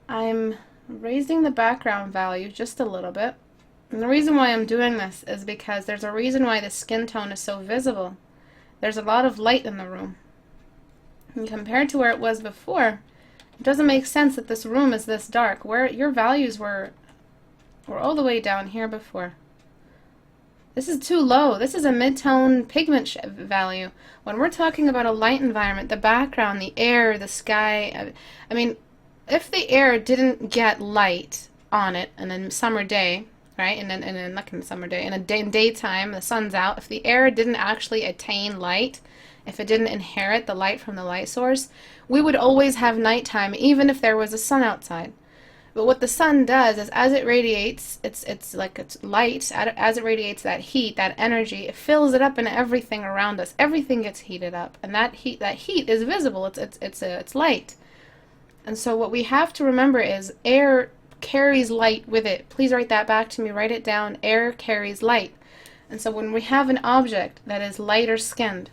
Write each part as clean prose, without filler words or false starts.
I'm raising the background value just a little bit. And the reason why I'm doing this is because there's a reason why the skin tone is so visible. There's a lot of light in the room. And compared to where it was before, it doesn't make sense that this room is this dark. Where your values were all the way down here before. This is too low. This is a mid-tone pigment value. When we're talking about a light environment, the background, the air, the sky, I mean, if the air didn't get light on it in a summer day, right, and then not in a summer day, in daytime, the sun's out, if the air didn't actually attain light, if it didn't inherit the light from the light source, we would always have nighttime even if there was a sun outside. But what the sun does is, as it radiates, it's light. As it radiates that heat, that energy, it fills it up in everything around us. Everything gets heated up, and that heat is visible. It's light. And so what we have to remember is air carries light with it. Please write that back to me. Write it down. Air carries light. And so when we have an object that is lighter skinned,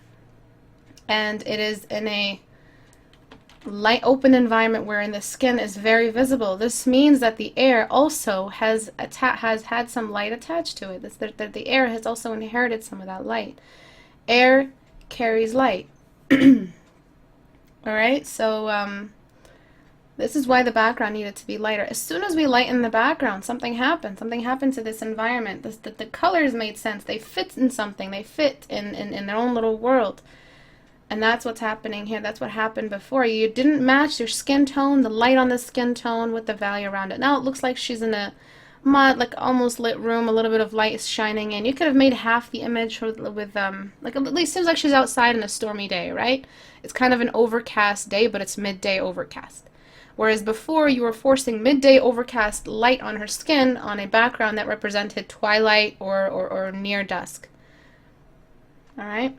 and it is in a light open environment wherein the skin is very visible, this means that the air also has had some light attached to it. That the air has also inherited some of that light. Air carries light. Alright, so this is why the background needed to be lighter. As soon as we lighten the background, something happened. Something happened to this environment. The colors made sense. They fit in something. They fit in their own little world. And that's what's happening here. That's what happened before. You didn't match your skin tone, the light on the skin tone, with the value around it. Now it looks like she's in a like almost lit room. A little bit of light is shining in. You could have made half the image with like, at least seems like she's outside in a stormy day, right? It's kind of an overcast day, but it's midday overcast. Whereas before, you were forcing midday overcast light on her skin on a background that represented twilight or near dusk. All right.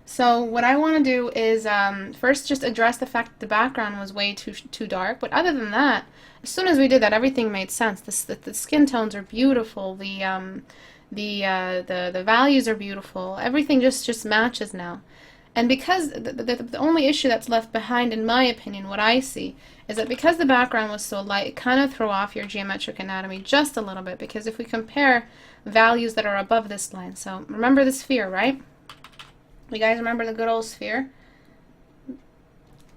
So what I want to do is first just address the fact that the background was way too dark. But other than that, as soon as we did that, everything made sense. The skin tones are beautiful. The values are beautiful. Everything just matches now. And because the only issue that's left behind, in my opinion, what I see, is that because the background was so light, it kind of threw off your geometric anatomy just a little bit. Because if we compare values that are above this line, so remember the sphere, right? You guys remember the good old sphere?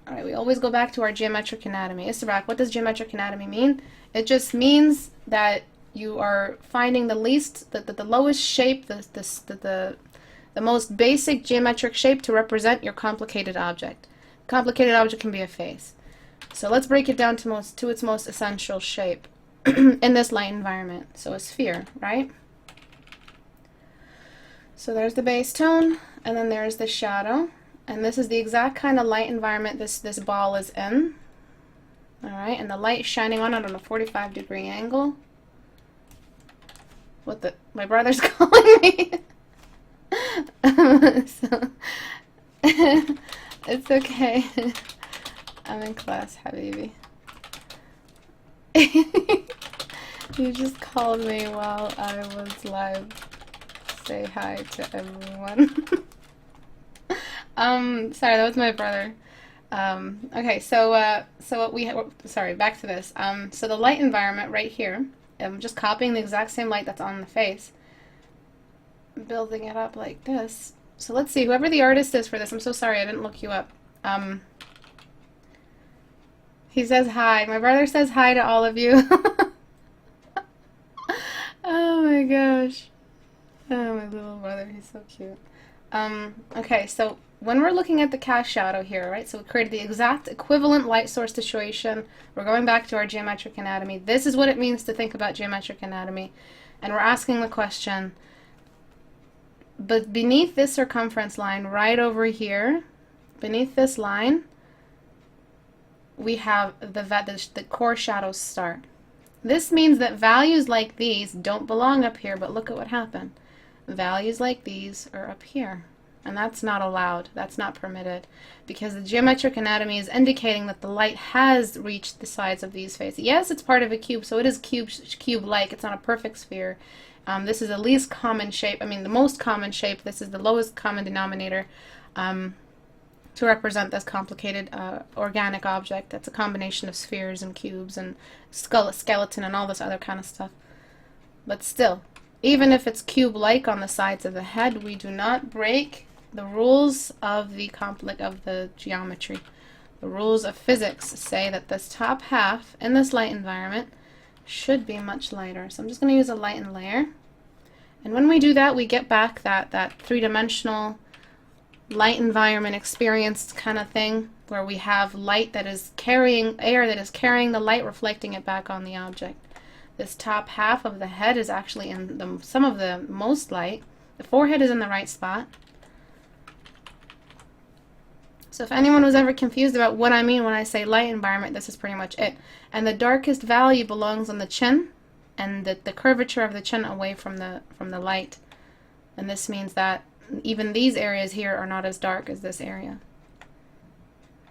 Alright, we always go back to our geometric anatomy. Istebrak, what does geometric anatomy mean? It just means that you are finding the lowest shape, the most basic geometric shape to represent your complicated object. Complicated object can be a face. So let's break it down to its most essential shape in this light environment. So a sphere, right? So there's the base tone, and then there's the shadow, and this is the exact kind of light environment this ball is in. Alright, and the light shining on it on a 45-degree angle. My brother's calling me. So, it's okay. I'm in class, Habibi. You just called me while I was live. Say hi to everyone. Sorry, that was my brother. Okay, so what sorry, back to this. So the light environment right here, I'm just copying the exact same light that's on the face, building it up like this. So let's see, whoever the artist is for this, I'm so sorry I didn't look you up. He says hi. My brother says hi to all of you. Oh my gosh. Oh, my little brother, he's so cute. Okay, so when we're looking at the cast shadow here, right, so we created the exact equivalent light source situation. We're going back to our geometric anatomy. This is what it means to think about geometric anatomy. And we're asking the question, but beneath this circumference line, right over here, beneath this line, we have the core shadows start. This means that values like these don't belong up here, but look at what happened. Values like these are up here, and that's not allowed. That's not permitted, because the geometric anatomy is indicating that the light has reached the sides of these faces. Yes, it's part of a cube, so it is cube-like. It's not a perfect sphere. This is the least common shape. I mean, the most common shape. This is the lowest common denominator. to represent this complicated organic object that's a combination of spheres and cubes and skeleton and all this other kind of stuff. But still, even if it's cube-like on the sides of the head, we do not break the rules of the geometry. The rules of physics say that this top half in this light environment should be much lighter. So I'm just going to use a lighten layer. And when we do that, we get back that three-dimensional light environment experience kind of thing, where we have light that is carrying air that is carrying the light, reflecting it back on the object. This top half of the head is actually in some of the most light. The forehead is in the right spot. So if anyone was ever confused about what I mean when I say light environment, this is pretty much it. And the darkest value belongs on the chin, and the curvature of the chin away from the light. And this means that even these areas here are not as dark as this area.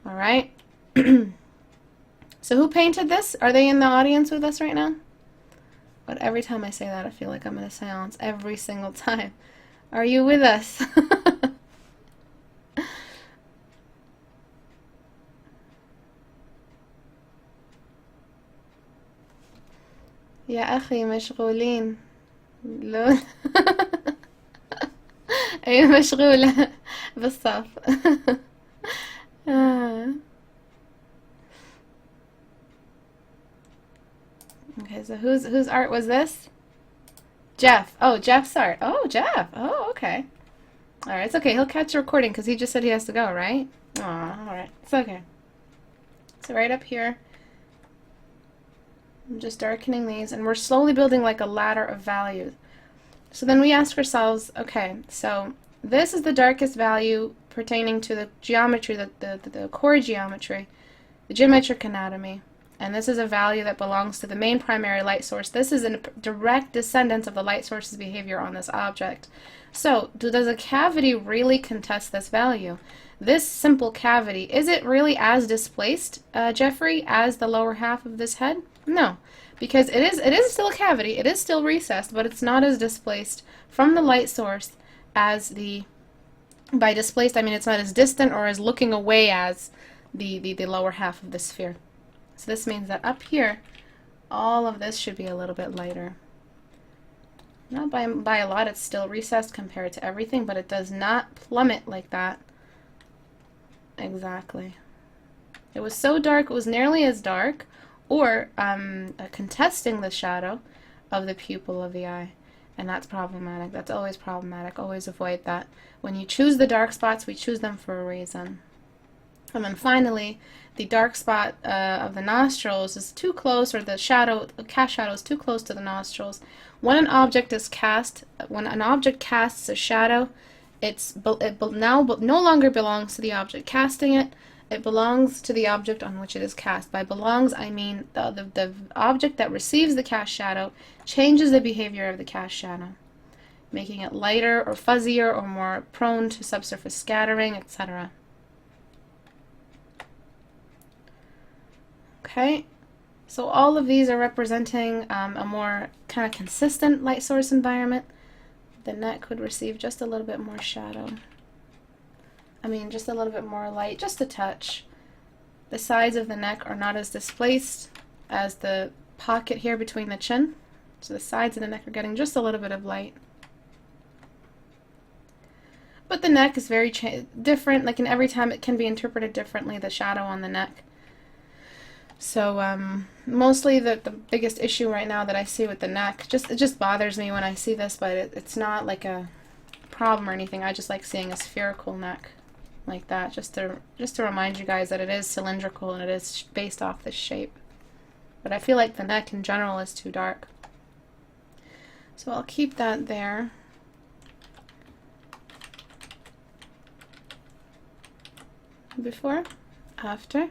All right. So who painted this? Are they in the audience with us right now? But every time I say that, I feel like I'm in a seance every single time. Are you with us? يا أخي مشغولين. لو أيوة مشغولة بالصف. Okay, so whose art was this? Jeff. Oh, Jeff's art. Oh, Jeff. Oh, okay. All right, it's okay. He'll catch the recording because he just said he has to go, right? Aw, all right. It's okay. So right up here, I'm just darkening these, and we're slowly building like a ladder of values. So then we ask ourselves, okay, so this is the darkest value pertaining to the geometry, the core geometry, the geometric anatomy. And this is a value that belongs to the main primary light source. This is a direct descendant of the light source's behavior on this object. So, does a cavity really contest this value? This simple cavity, is it really as displaced, Jeffrey, as the lower half of this head? No, because it is still a cavity, it is still recessed, but it's not as displaced from the light source as by displaced I mean it's not as distant or as looking away as the lower half of the sphere. So this means that up here, all of this should be a little bit lighter. Not by a lot, it's still recessed compared to everything, but it does not plummet like that. Exactly. It was so dark, it was nearly as dark, or contesting the shadow of the pupil of the eye. And that's problematic. That's always problematic. Always avoid that. When you choose the dark spots, we choose them for a reason. And then finally, the dark spot of the nostrils is too close, or the cast shadow is too close to the nostrils. When an object casts a shadow, it now no longer belongs to the object casting it. It belongs to the object on which it is cast. By belongs, I mean the object that receives the cast shadow changes the behavior of the cast shadow, making it lighter or fuzzier or more prone to subsurface scattering, etc. Okay, so all of these are representing a more kind of consistent light source environment. The neck would receive just a little bit more shadow. Just a little bit more light, just a touch. The sides of the neck are not as displaced as the pocket here between the chin. So the sides of the neck are getting just a little bit of light. But the neck is very different, like in every time it can be interpreted differently, the shadow on the neck. So mostly the biggest issue right now that I see with the neck, it just bothers me when I see this, but it's not like a problem or anything. I just like seeing a spherical neck like that, just to remind you guys that it is cylindrical and it is based off this shape. But I feel like the neck in general is too dark. So I'll keep that there. Before, after.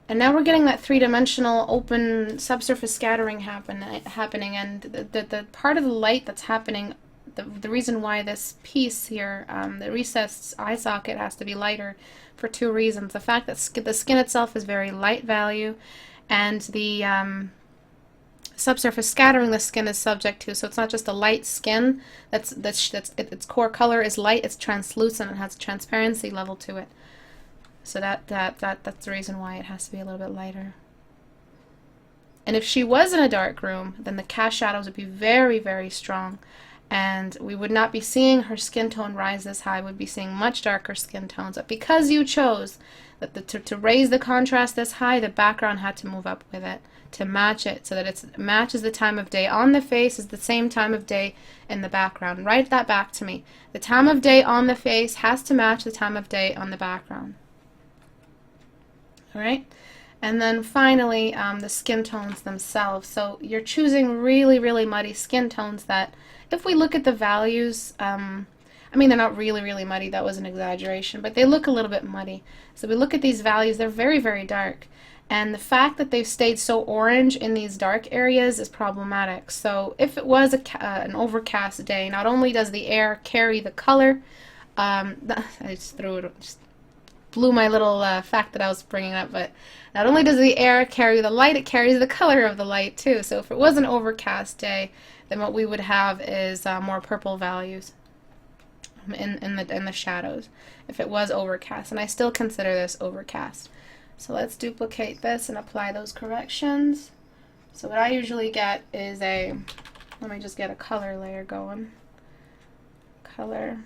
And now we're getting that three-dimensional open subsurface scattering happening, and the part of the light that's happening, the reason why this piece here, the recessed eye socket, has to be lighter for two reasons. The fact that the skin itself is very light value, and the subsurface scattering the skin is subject to, so it's not just a light skin, its core color is light, it's translucent, it has a transparency level to it. So that's the reason why it has to be a little bit lighter. And if she was in a dark room, then the cast shadows would be very, very strong. And we would not be seeing her skin tone rise this high. We'd be seeing much darker skin tones. But because you chose that to raise the contrast this high, the background had to move up with it to match it, so that it matches the time of day on the face is the same time of day in the background. Write that back to me. The time of day on the face has to match the time of day on the background. All right? And then finally, the skin tones themselves. So you're choosing really, really muddy skin tones that, if we look at the values, I mean, they're not really, really muddy. That was an exaggeration, but they look a little bit muddy. So we look at these values, they're very, very dark. And the fact that they've stayed so orange in these dark areas is problematic. So if it was an overcast day, not only does the air carry the color, I just blew my little fact that I was bringing up, but not only does the air carry the light, it carries the color of the light too. So if it was an overcast day, then what we would have is more purple values in the shadows if it was overcast. And I still consider this overcast. So let's duplicate this and apply those corrections. So what I usually get is let me just get a color layer going. Color.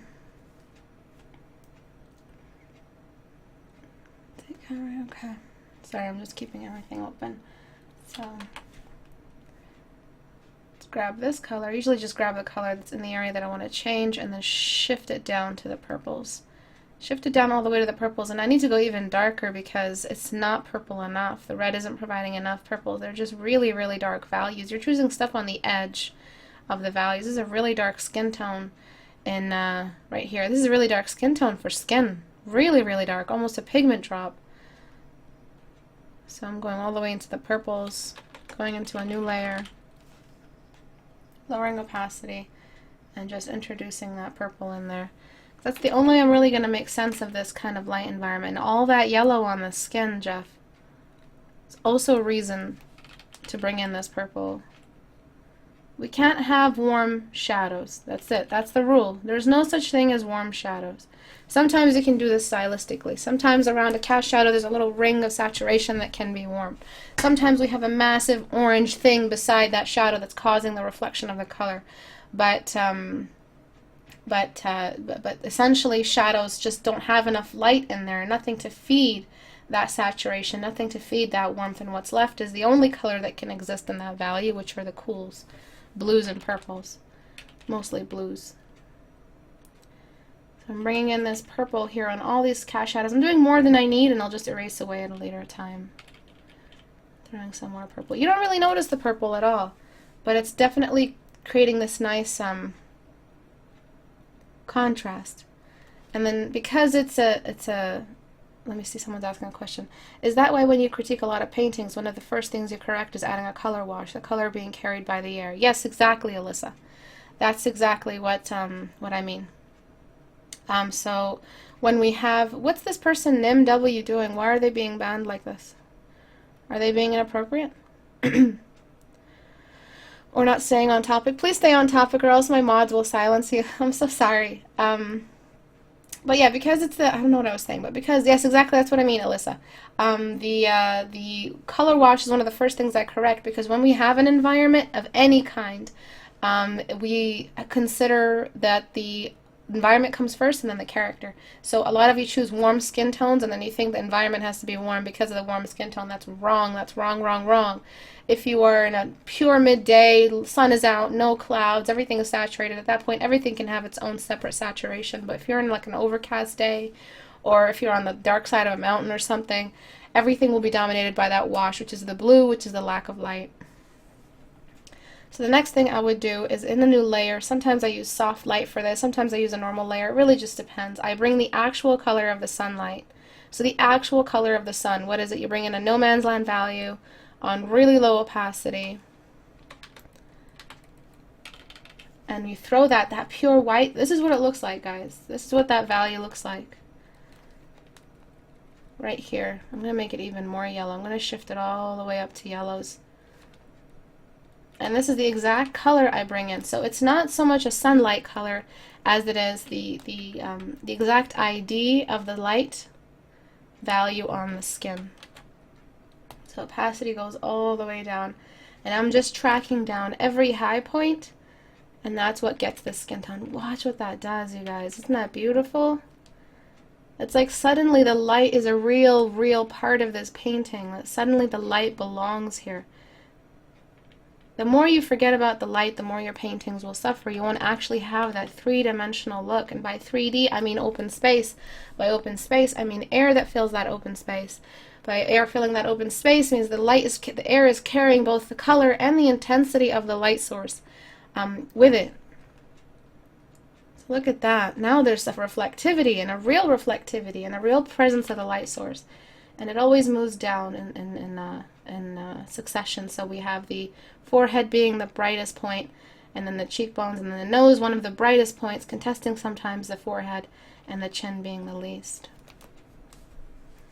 Okay. Sorry, I'm just keeping everything open. So let's grab this color. I usually just grab the color that's in the area that I want to change and then shift it down to the purples. Shift it down all the way to the purples, and I need to go even darker because it's not purple enough. The red isn't providing enough purple. They're just really, really dark values. You're choosing stuff on the edge of the values. This is a really dark skin tone in right here. This is a really dark skin tone for skin. Really, really dark, almost a pigment drop. So I'm going all the way into the purples, going into a new layer, lowering opacity, and just introducing that purple in there. That's the only way I'm really going to make sense of this kind of light environment. And all that yellow on the skin, Jeff, is also a reason to bring in this purple. We can't have warm shadows. That's it. That's the rule. There's no such thing as warm shadows. Sometimes you can do this stylistically. Sometimes around a cast shadow there's a little ring of saturation that can be warm. Sometimes we have a massive orange thing beside that shadow that's causing the reflection of the color. But essentially shadows just don't have enough light in there, nothing to feed that saturation, nothing to feed that warmth, and what's left is the only color that can exist in that value, which are the cools, blues and purples, mostly blues. So I'm bringing in this purple here on all these cast shadows. I'm doing more than I need, and I'll just erase away at a later time. Throwing some more purple. You don't really notice the purple at all, but it's definitely creating this nice contrast. And then because it's a let me see, someone's asking a question. Is that why when you critique a lot of paintings, one of the first things you correct is adding a color wash, the color being carried by the air? Yes, exactly, Alyssa. That's exactly what I mean. So when we have, what's this person NimW doing? Why are they being banned like this? Are they being inappropriate? Or not staying on topic? Please stay on topic or else my mods will silence you. I'm so sorry. But yeah, because it's I don't know what I was saying, but because, yes, exactly, that's what I mean, Alyssa. The color wash is one of the first things I correct, because when we have an environment of any kind, we consider that the environment comes first and then the character. So a lot of you choose warm skin tones and then you think the environment has to be warm because of the warm skin tone. That's wrong. That's wrong, wrong, wrong. If you are in a pure midday, sun is out, no clouds, everything is saturated, at that point everything can have its own separate saturation. But if you're in like an overcast day, or if you're on the dark side of a mountain or something, everything will be dominated by that wash, which is the blue, which is the lack of light. So the next thing I would do is in the new layer, sometimes I use soft light for this, sometimes I use a normal layer, it really just depends. I bring the actual color of the sunlight. So the actual color of the sun, what is it? You bring in a no man's land value on really low opacity. And you throw that pure white. This is what it looks like, guys. This is what that value looks like. Right here. I'm going to make it even more yellow. I'm going to shift it all the way up to yellows. And this is the exact color I bring in. So it's not so much a sunlight color as it is the exact ID of the light value on the skin. So opacity goes all the way down. And I'm just tracking down every high point, and that's what gets the skin tone. Watch what that does, you guys. Isn't that beautiful? It's like suddenly the light is a real part of this painting. That suddenly the light belongs here. The more you forget about the light, the more your paintings will suffer. You won't actually have that three-dimensional look. And by 3D, I mean open space. By open space, I mean air that fills that open space. By air filling that open space means the air is carrying both the color and the intensity of the light source with it. So look at that. Now there's a reflectivity and a real presence of the light source. And it always moves down in succession. So we have the forehead being the brightest point, and then the cheekbones, and then the nose, one of the brightest points, contesting sometimes the forehead, and the chin being the least.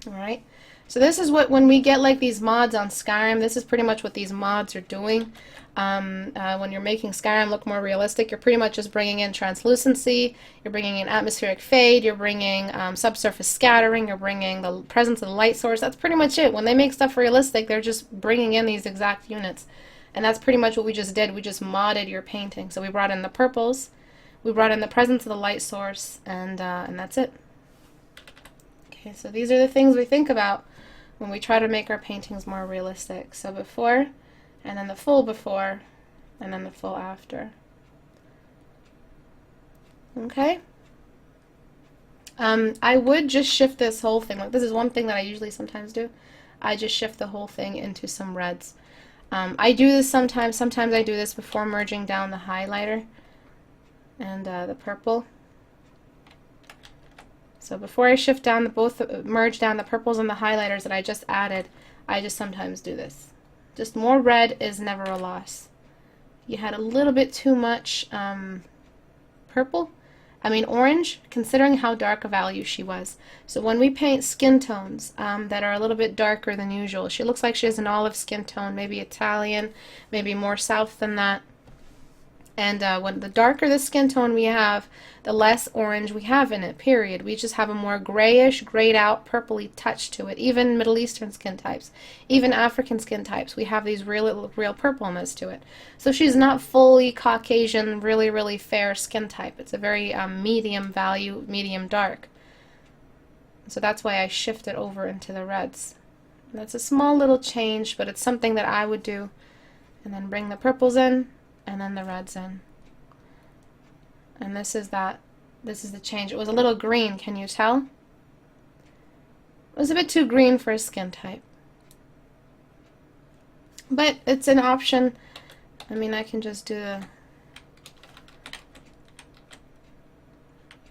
Alright? So this is what, when we get like these mods on Skyrim, this is pretty much what these mods are doing. When you're making Skyrim look more realistic, you're pretty much just bringing in translucency, you're bringing in atmospheric fade, you're bringing subsurface scattering, you're bringing the presence of the light source. That's pretty much it. When they make stuff realistic, they're just bringing in these exact units. And that's pretty much what we just did. We just modded your painting. So we brought in the purples, we brought in the presence of the light source, and that's it. Okay, so these are the things we think about when we try to make our paintings more realistic. So before, and then the full before, and then the full after. Okay? I would just shift this whole thing. Like, this is one thing that I usually sometimes do. I just shift the whole thing into some reds. I do this sometimes. Sometimes I do this before merging down the highlighter and the purple. So before I shift down merge down the purples and the highlighters that I just added, I just sometimes do this. Just more red is never a loss. You had a little bit too much orange, considering how dark a value she was. So when we paint skin tones that are a little bit darker than usual, she looks like she has an olive skin tone, maybe Italian, maybe more south than that. And when the darker the skin tone we have, the less orange we have in it, period. We just have a more grayish, grayed out, purpley touch to it. Even Middle Eastern skin types, even African skin types, we have these real purpleness to it. So she's not fully Caucasian, really fair skin type. It's a very medium value, medium dark. So that's why I shift it over into the reds. And that's a small little change, but it's something that I would do. And then bring the purples in, and then the reds in. And this is the change. It was a little green, can you tell? It was a bit too green for a skin type. But it's an option. I mean, I can just do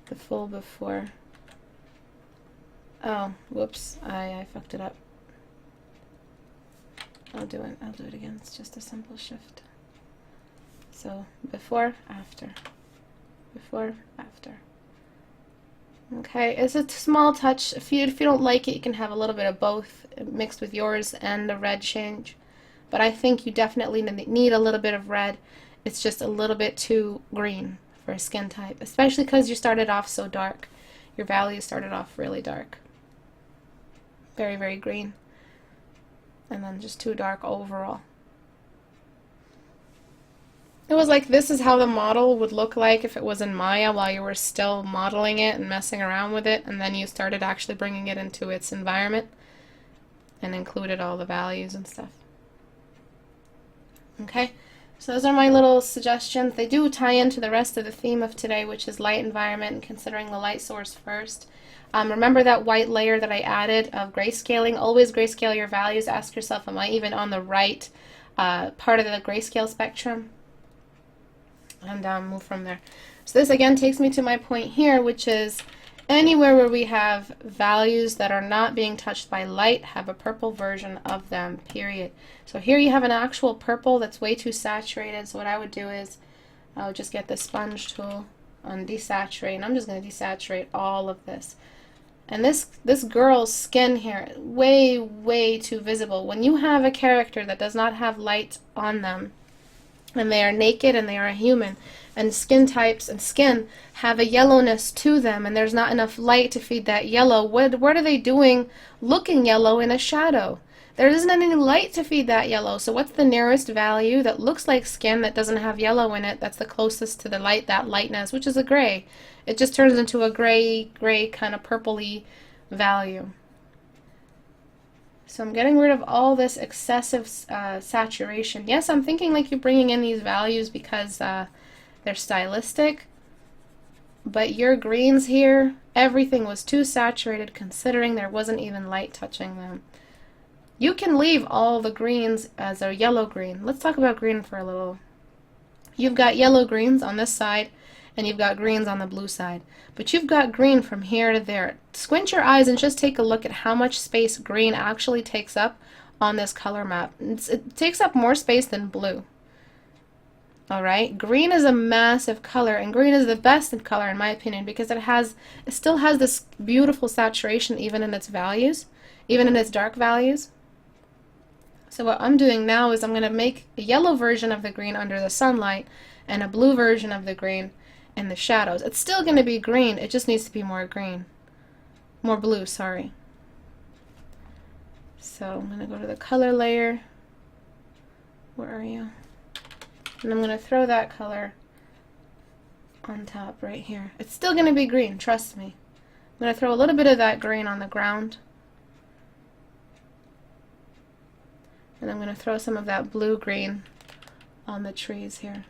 the full before. Oh, whoops, I fucked it up. I'll do it again. It's just a simple shift. So before, after. Before, after. Okay, it's a small touch. If you don't like it, you can have a little bit of both mixed with yours and the red change. But I think you definitely need a little bit of red. It's just a little bit too green for a skin type, especially because you started off so dark. Your value started off really dark. Very green. And then just too dark overall. It was like, this is how the model would look like if it was in Maya while you were still modeling it and messing around with it, and then you started actually bringing it into its environment and included all the values and stuff. Okay, so those are my little suggestions. They do tie into the rest of the theme of today, which is light environment and considering the light source first. Remember that white layer that I added of grayscaling? Always grayscale your values. Ask yourself, am I even on the right part of the grayscale spectrum? And move from there. So this again takes me to my point here, which is anywhere where we have values that are not being touched by light, have a purple version of them, period. So here you have an actual purple that's way too saturated. So what I would do is I would just get the sponge tool and desaturate, and I'm just going to desaturate all of this. And this girl's skin here, way too visible. When you have a character that does not have light on them, and they are naked and they are a human. And skin types and skin have a yellowness to them, and there's not enough light to feed that yellow. What are they doing looking yellow in a shadow? There isn't any light to feed that yellow. So what's the nearest value that looks like skin that doesn't have yellow in it, that's the closest to the light, that lightness, which is a gray. It just turns into a gray kind of purpley value. So I'm getting rid of all this excessive saturation. Yes, I'm thinking like you're bringing in these values because they're stylistic, but your greens here, everything was too saturated considering there wasn't even light touching them. You can leave all the greens as a yellow green. Let's talk about green for a little. You've got yellow greens on this side, and you've got greens on the blue side. But you've got green from here to there. Squint your eyes and just take a look at how much space green actually takes up on this color map. It takes up more space than blue. Alright, green is a massive color, and green is the best in color in my opinion because it still has this beautiful saturation even in its values, even in its dark values. So what I'm doing now is I'm going to make a yellow version of the green under the sunlight and a blue version of the green in the shadows. It's still going to be green, it just needs to be more green. More blue, sorry. So I'm going to go to the color layer. Where are you? And I'm going to throw that color on top right here. It's still going to be green, trust me. I'm going to throw a little bit of that green on the ground. And I'm going to throw some of that blue-green on the trees here.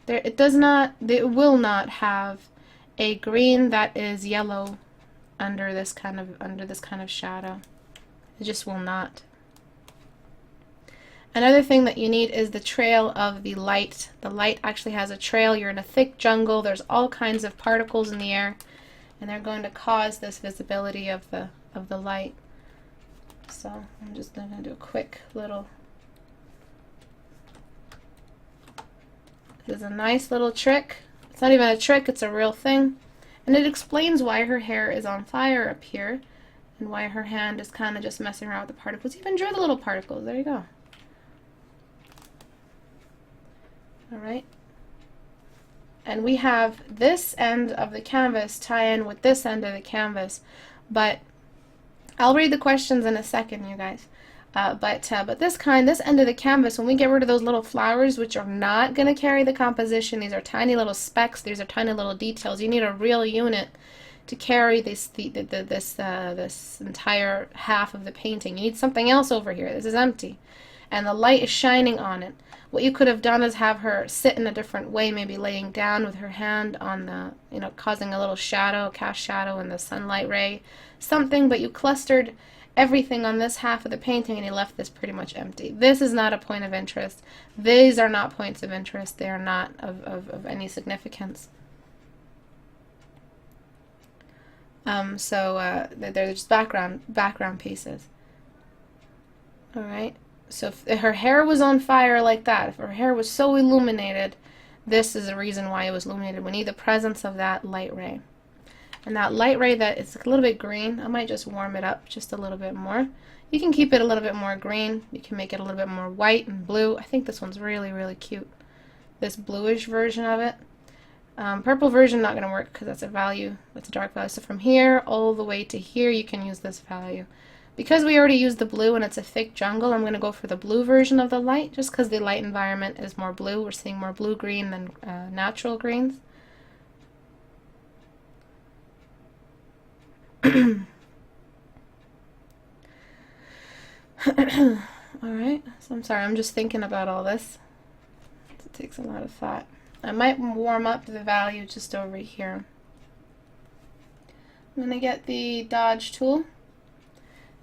It will not have a green that is yellow under this kind of shadow. It just will not. Another thing that you need is the trail of the light. The light actually has a trail. You're in a thick jungle. There's all kinds of particles in the air, and they're going to cause this visibility of the light. So I'm just going to do a quick little. This is a nice little trick. It's not even a trick, it's a real thing. And it explains why her hair is on fire up here and why her hand is kind of just messing around with the particles. Even drew the little particles. There you go. Alright. And we have this end of the canvas tie in with this end of the canvas, but I'll read the questions in a second, you guys. But this end of the canvas, when we get rid of those little flowers, which are not going to carry the composition, these are tiny little specks, these are tiny little details. You need a real unit to carry this entire half of the painting. You need something else over here. This is empty, and the light is shining on it. What you could have done is have her sit in a different way, maybe laying down with her hand on the, causing a little shadow, cast shadow in the sunlight ray, something, but you clustered everything on this half of the painting and you left this pretty much empty. This is not a point of interest. These are not points of interest. They are not of any significance. They're just background pieces. Alright. So if her hair was on fire like that, if her hair was so illuminated, this is the reason why it was illuminated. We need the presence of that light ray. And that light ray that is a little bit green, I might just warm it up just a little bit more. You can keep it a little bit more green. You can make it a little bit more white and blue. I think this one's really, really cute. This bluish version of it. Purple version not going to work because that's a value. That's a dark value. So from here all the way to here you can use this value. Because we already used the blue and it's a thick jungle, I'm going to go for the blue version of the light, just because the light environment is more blue. We're seeing more blue-green than natural greens. Alright, so I'm sorry, I'm just thinking about all this. It takes a lot of thought. I might warm up the value just over here. I'm going to get the dodge tool.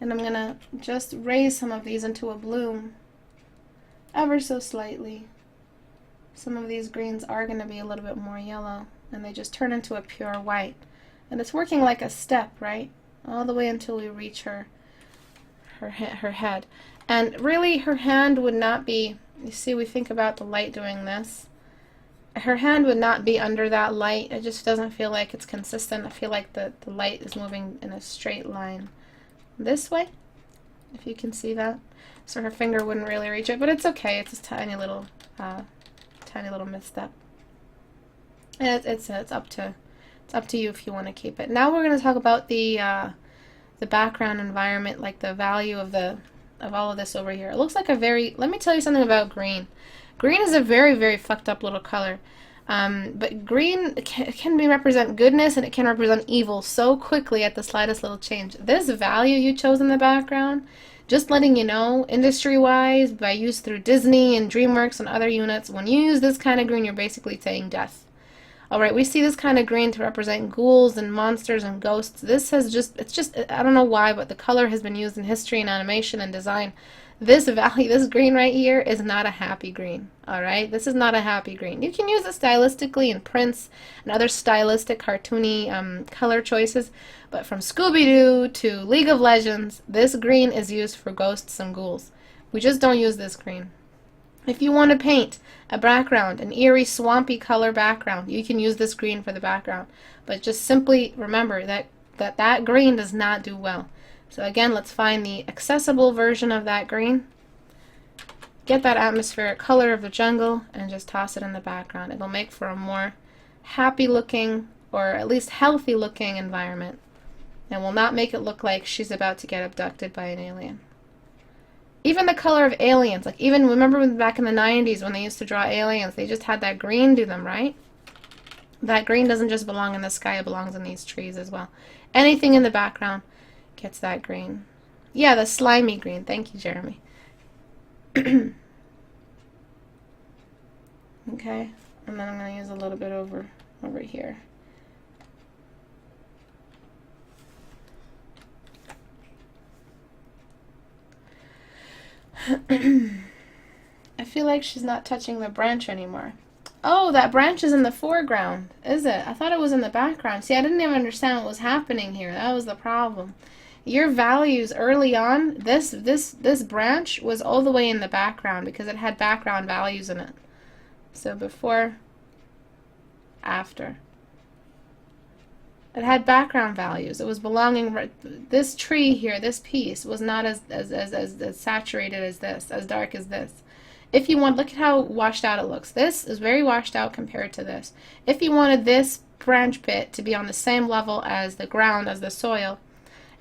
And I'm going to just raise some of these into a bloom, ever so slightly. Some of these greens are going to be a little bit more yellow, and they just turn into a pure white. And it's working like a step, right? All the way until we reach her head. And really, her hand would not be, you see, we think about the light doing this. Her hand would not be under that light. It just doesn't feel like it's consistent. I feel like the light is moving in a straight line. This way, if you can see that. So her finger wouldn't really reach it, but it's okay. It's a tiny little tiny little misstep. And it's up to you if you want to keep it. Now we're going to talk about the background environment, like the value of all of this over here. It looks like a very, let me tell you something about green. Green is a very, very fucked up little color. But green can represent goodness, and it can represent evil so quickly at the slightest little change. This value you chose in the background, just letting you know, industry-wise, by use through Disney and DreamWorks and other units, when you use this kind of green, you're basically saying death. Alright, we see this kind of green to represent ghouls and monsters and ghosts. This has just, I don't know why, but the color has been used in history and animation and design. This value, this green right here, is not a happy green. Alright, this is not a happy green. You can use it stylistically in prints and other stylistic, cartoony color choices, but from Scooby-Doo to League of Legends, this green is used for ghosts and ghouls. We just don't use this green. If you want to paint a background, an eerie, swampy color background, you can use this green for the background. But just simply remember that green does not do well. So again, let's find the accessible version of that green. Get that atmospheric color of the jungle and just toss it in the background. It'll make for a more happy looking, or at least healthy looking environment. And will not make it look like she's about to get abducted by an alien. Even the color of aliens, like even remember back in the 90s when they used to draw aliens, they just had that green do them, right? That green doesn't just belong in the sky, it belongs in these trees as well. Anything in the background gets that green. Yeah, the slimy green. Thank you, Jeremy. Okay, and then I'm going to use a little bit over here. I feel like she's not touching the branch anymore. Oh, that branch is in the foreground, is it? I thought it was in the background. See, I didn't even understand what was happening here. That was the problem. Your values early on, this branch was all the way in the background because it had background values in it. So before, after. It had background values. It was belonging. This tree here, this piece, was not as saturated as this, as dark as this. If you want, look at how washed out it looks. This is very washed out compared to this. If you wanted this branch bit to be on the same level as the ground, as the soil,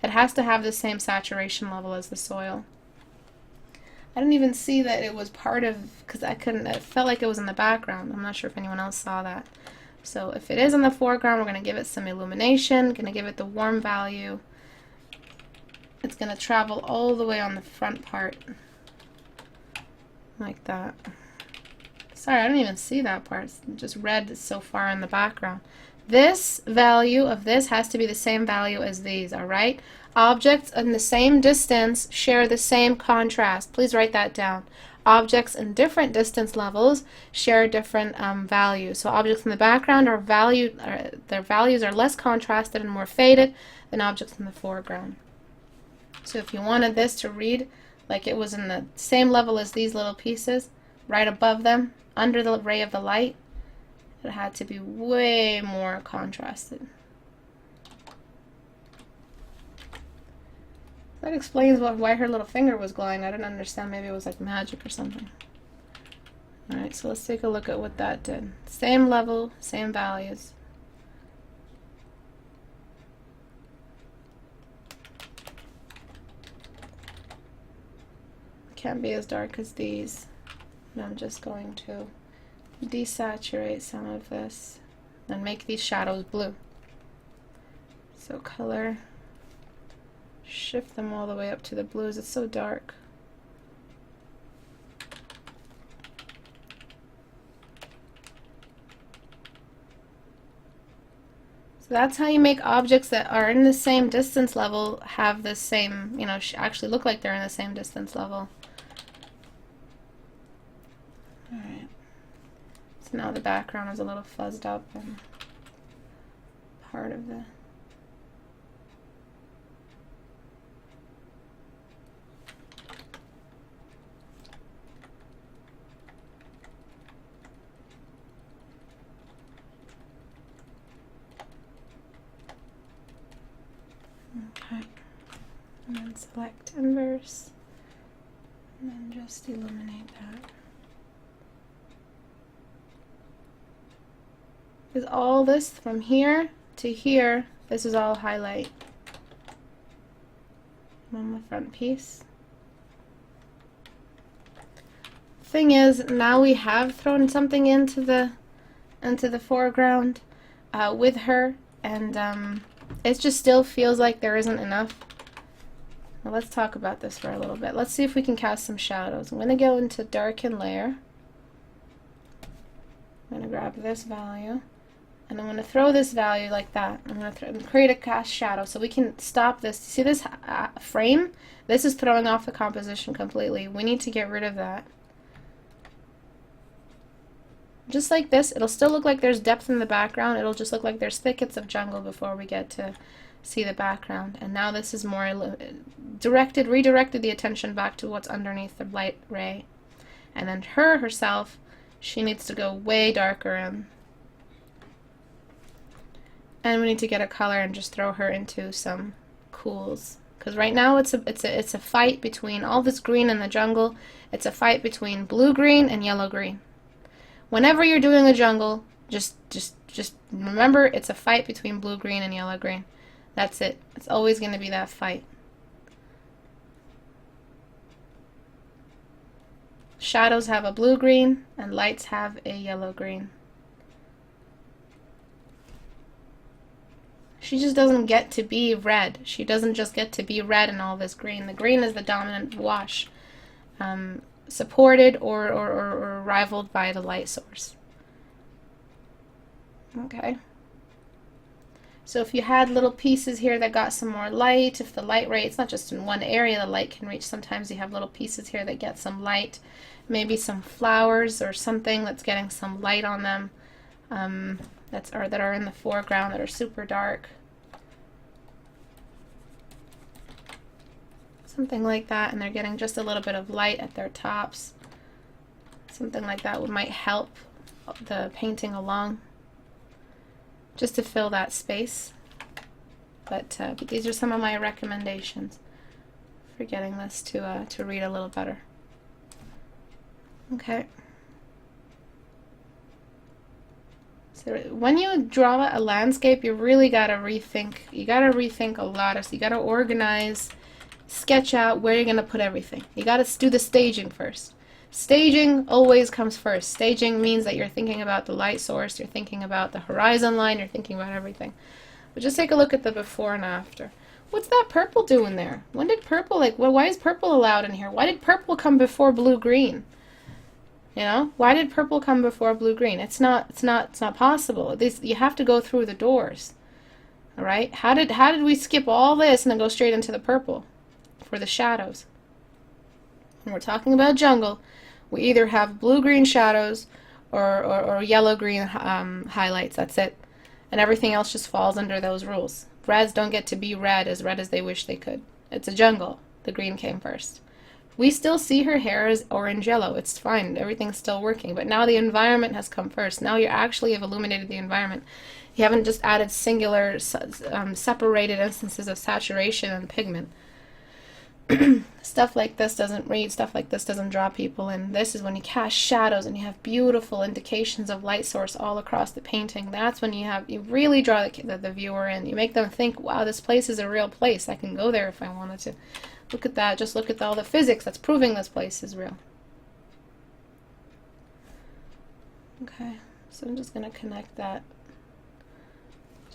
it has to have the same saturation level as the soil. I didn't even see that it was part of, because it felt like it was in the background. I'm not sure if anyone else saw that. So if it is in the foreground, we're going to give it some illumination, going to give it the warm value. It's going to travel all the way on the front part. Like that. Sorry, I didn't even see that part. It's just red so far in the background. This value of this has to be the same value as these, alright? Objects in the same distance share the same contrast. Please write that down. Objects in different distance levels share different values. So objects in the background their values are less contrasted and more faded than objects in the foreground. So if you wanted this to read like it was in the same level as these little pieces, right above them, under the ray of the light, it had to be way more contrasted. That explains why her little finger was glowing. I didn't understand. Maybe it was like magic or something. Alright, so let's take a look at what that did. Same level, same values. Can't be as dark as these. And I'm just going to desaturate some of this and make these shadows blue. So color, shift them all the way up to the blues. It's so dark. So that's how you make objects that are in the same distance level have the same, you know, actually look like they're in the same distance level. Alright. So now the background is a little fuzzed up and part of the... Okay. And then select inverse. And then just illuminate that. is all this from here to here. This is all highlight on the front piece. Thing is, now we have thrown something into the foreground with her, and it just still feels like there isn't enough. Now let's talk about this for a little bit. Let's see if we can cast some shadows. I'm going to go into darken layer. I'm going to grab this value, and I'm going to throw this value like that. I'm going to create a cast shadow so we can stop this. See this frame? This is throwing off the composition completely. We need to get rid of that. Just like this, it'll still look like there's depth in the background. It'll just look like there's thickets of jungle before we get to see the background. And now this is more redirected the attention back to what's underneath the light ray. And then herself, she needs to go way darker in. And we need to get a color and just throw her into some cools. Because right now it's a fight between all this green in the jungle. It's a fight between blue-green and yellow-green. Whenever you're doing a jungle, just remember it's a fight between blue-green and yellow-green. That's it. It's always going to be that fight. Shadows have a blue-green and lights have a yellow-green. She just doesn't get to be red. She doesn't just get to be red and all this green. The green is the dominant wash. Supported or rivaled by the light source. Okay. So if you had little pieces here that got some more light, if the light ray, it's not just in one area the light can reach, sometimes you have little pieces here that get some light, maybe some flowers or something that's getting some light on them, that are in the foreground that are super dark. Something like that, and they're getting just a little bit of light at their tops. Something like that might help the painting along, just to fill that space. But these are some of my recommendations for getting this to read a little better. Okay. So when you draw a landscape, you really gotta rethink. You gotta rethink a lot. So you gotta organize. Sketch out where you're going to put everything. You got to do the staging first. Staging always comes first. Staging means that you're thinking about the light source, you're thinking about the horizon line, you're thinking about everything. But just take a look at the before and after. What's that purple doing there? When did purple, why is purple allowed in here? Why did purple come before blue-green? You know, why did purple come before blue-green? It's not possible. You have to go through the doors. All right? How did we skip all this and then go straight into the purple? For the shadows. When we're talking about jungle, we either have blue-green shadows or yellow-green highlights. That's it. And everything else just falls under those rules. Reds don't get to be red as they wish they could. It's a jungle. The green came first. We still see her hair as orange-yellow. It's fine. Everything's still working. But now the environment has come first. Now you actually have illuminated the environment. You haven't just added singular, separated instances of saturation and pigment. Stuff like this doesn't read, stuff like this doesn't draw people in. This is when you cast shadows and you have beautiful indications of light source all across the painting. That's when you really draw the viewer in. You make them think, wow, this place is a real place. I can go there if I wanted to. Look at that. Just look at all the physics that's proving this place is real. Okay, so I'm just going to connect that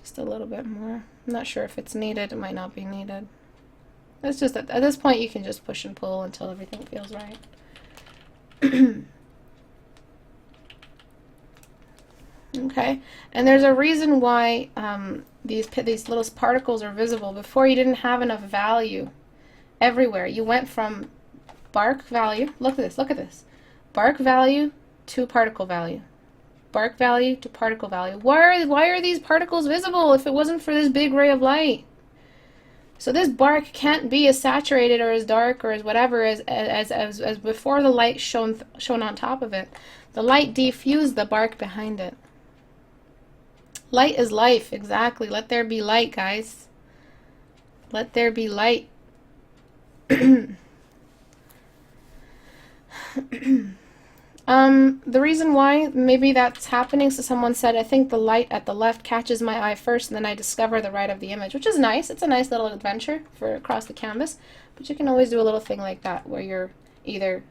just a little bit more. I'm not sure if it's needed. It might not be needed. It's just at this point you can just push and pull until everything feels right. Okay, and there's a reason why these little particles are visible. Before, you didn't have enough value everywhere. You went from bark value, look at this, bark value to particle value. Bark value to particle value. Why are these particles visible if it wasn't for this big ray of light? So this bark can't be as saturated or as dark or as whatever as before the light shone on top of it. The light diffused the bark behind it. Light is life, exactly. Let there be light, guys. Let there be light. The reason why maybe that's happening, so someone said, I think the light at the left catches my eye first, and then I discover the right of the image, which is nice. It's a nice little adventure for across the canvas, but you can always do a little thing like that, where you're either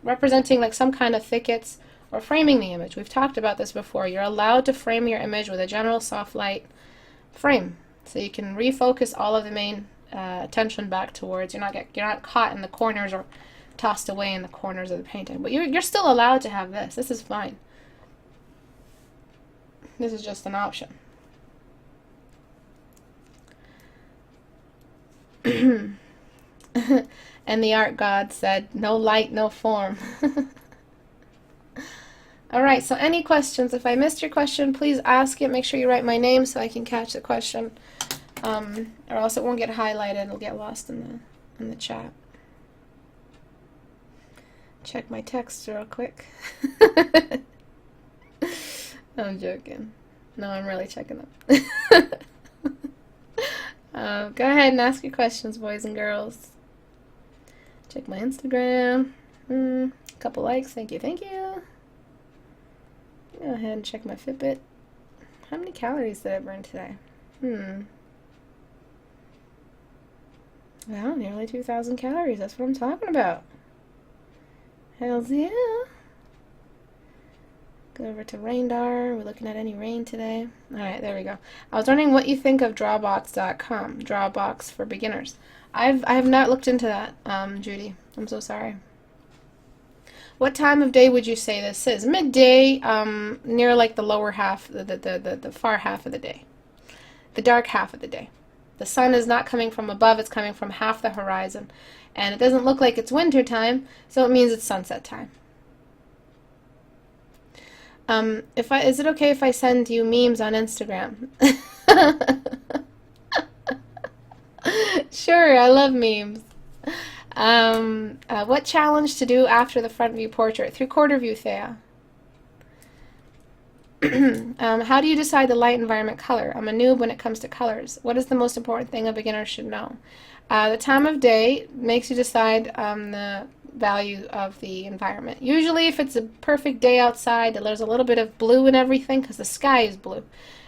representing like some kind of thickets or framing the image. We've talked about this before. You're allowed to frame your image with a general soft light frame, so you can refocus all of the main attention back towards. You're not caught in the corners or tossed away in the corners of the painting. But you're still allowed to have this. This is fine. This is just an option. And the art god said, no light, no form. Alright, so any questions? If I missed your question, please ask it. Make sure you write my name so I can catch the question. Or else it won't get highlighted. It'll get lost in the chat. Check my text real quick. I'm joking. No, I'm really checking them. Go ahead and ask your questions, boys and girls. Check my Instagram. A couple likes. Thank you. Thank you. Go ahead and check my Fitbit. How many calories did I burn today? Well, nearly 2,000 calories. That's what I'm talking about. Hells yeah. Go over to Raindar. We're looking at any rain today. Alright, there we go. I was wondering what you think of Drawbox.com. Drawbox for beginners. I have not looked into that, Judy. I'm so sorry. What time of day would you say this is? Midday, near like the lower half, the far half of the day. The dark half of the day. The sun is not coming from above, it's coming from half the horizon. And it doesn't look like it's winter time, so it means it's sunset time. Is it okay if I send you memes on Instagram? Sure, I love memes. What challenge to do after the front view portrait? 3/4 view, Thea. How do you decide the light environment color? I'm a noob when it comes to colors. What is the most important thing a beginner should know? The time of day makes you decide the value of the environment. Usually if it's a perfect day outside, there's a little bit of blue and everything because the sky is blue.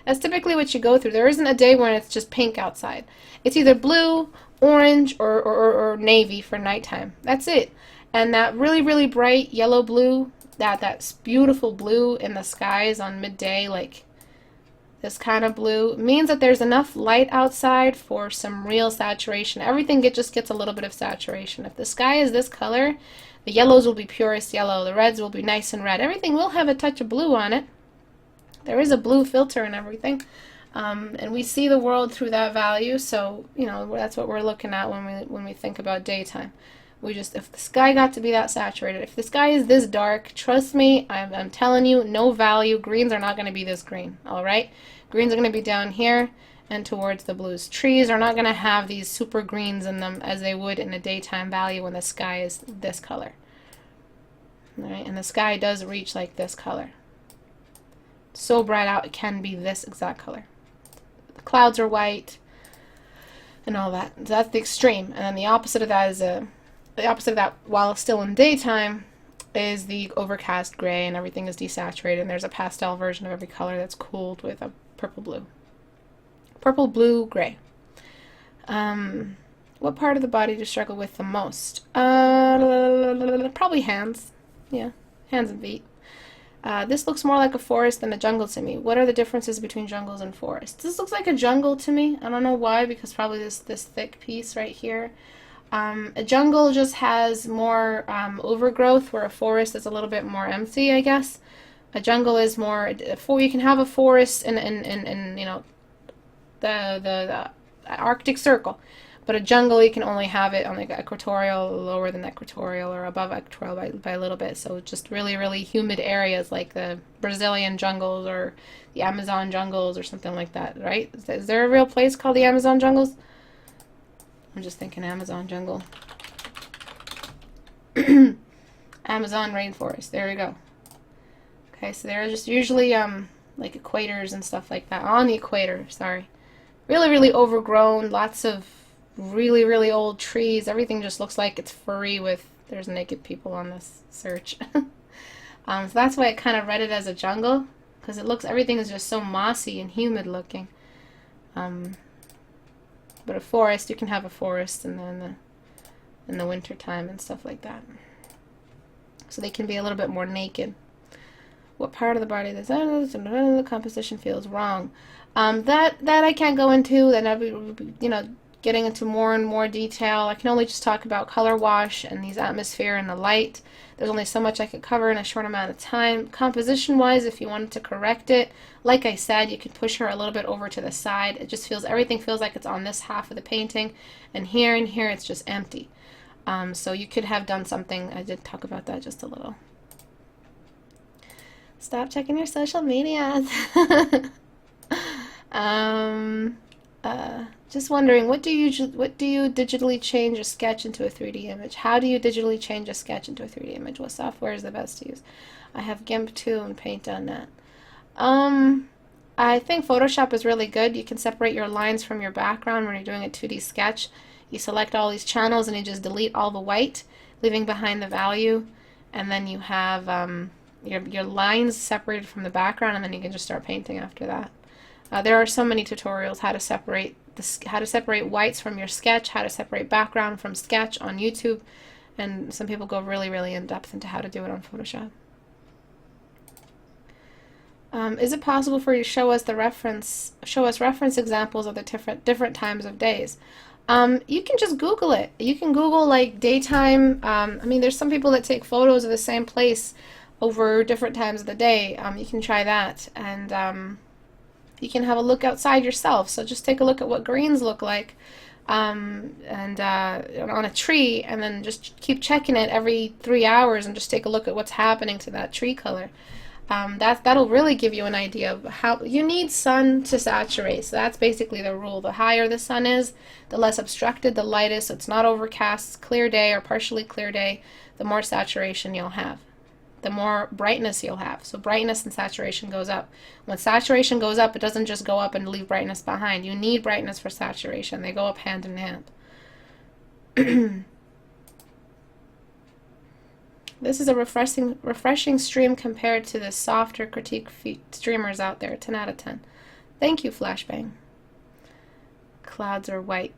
That's typically what you go through. There isn't a day when it's just pink outside. It's either blue, orange, or navy for nighttime. That's it. And that really, really bright yellow blue, that's beautiful blue in the skies on midday, like this kind of blue, means that there's enough light outside for some real saturation. Everything just gets a little bit of saturation. If the sky is this color, the yellows will be purest yellow, the reds will be nice and red. Everything will have a touch of blue on it. There is a blue filter and everything. And we see the world through that value, so you know that's what we're looking at when we think about daytime. If the sky got to be that saturated, if the sky is this dark, trust me, I'm telling you, no value. Greens are not going to be this green, all right? Greens are going to be down here and towards the blues. Trees are not going to have these super greens in them as they would in a daytime value when the sky is this color. All right, and the sky does reach like this color. So bright out, it can be this exact color. The clouds are white and all that. So that's the extreme. And then the opposite of that is while still in daytime, is the overcast gray and everything is desaturated. And there's a pastel version of every color that's cooled with a purple blue. Purple, blue, gray. What part of the body do you struggle with the most? Probably hands. Yeah, hands and feet. This looks more like a forest than a jungle to me. What are the differences between jungles and forests? This looks like a jungle to me. I don't know why, because probably this thick piece right here. A jungle just has more overgrowth, where a forest is a little bit more empty, I guess. A jungle is more, you can have a forest in you know, the Arctic Circle, but a jungle you can only have it on like equatorial, lower than equatorial, or above equatorial by a little bit. So just really, really humid areas like the Brazilian jungles or the Amazon jungles or something like that, right? Is there a real place called the Amazon jungles? I'm just thinking Amazon jungle. Amazon rainforest. There we go. Okay, so they're just usually like equators and stuff like that. On the equator, sorry. Really, really overgrown. Lots of really, really old trees. Everything just looks like it's furry with... There's naked people on this search. So that's why I kind of read it as a jungle, because everything is just so mossy and humid looking. But a forest, you can have a forest in the winter time and stuff like that. So they can be a little bit more naked. What part of the body the composition feels wrong? That I can't go into. Then I'd be, getting into more and more detail. I can only just talk about color wash and these atmosphere and the light. There's only so much I could cover in a short amount of time. Composition wise, if you wanted to correct it, like I said, you could push her a little bit over to the side. It just everything feels like it's on this half of the painting, and here it's just empty. So you could have done something. I did talk about that just a little. Stop checking your social media. Just wondering, what do you digitally change a sketch into a 3D image? How do you digitally change a sketch into a 3D image? What software is the best to use? I have GIMP 2 and Paint on that. I think Photoshop is really good. You can separate your lines from your background when you're doing a 2D sketch. You select all these channels and you just delete all the white, leaving behind the value, and then you have your lines separated from the background, and then you can just start painting after that. There are so many tutorials how to separate whites from your sketch, how to separate background from sketch on YouTube, and some people go really, really in depth into how to do it on Photoshop. Is it possible for you to show us reference examples of the different times of days? You can just Google it. You can Google like daytime. I mean, there's some people that take photos of the same place over different times of the day. You can try that, and you can have a look outside yourself. So just take a look at what greens look like on a tree, and then just keep checking it every 3 hours and just take a look at what's happening to that tree color. That'll really give you an idea of how you need sun to saturate. So that's basically the rule. The higher the sun is, the less obstructed the light is, so it's not overcast, clear day or partially clear day, the more saturation you'll have, the more brightness you'll have. So brightness and saturation goes up. When saturation goes up, it doesn't just go up and leave brightness behind. You need brightness for saturation. They go up hand in hand. This is a refreshing stream compared to the softer critique streamers out there. 10 out of 10. Thank you, Flashbang. Clouds are white.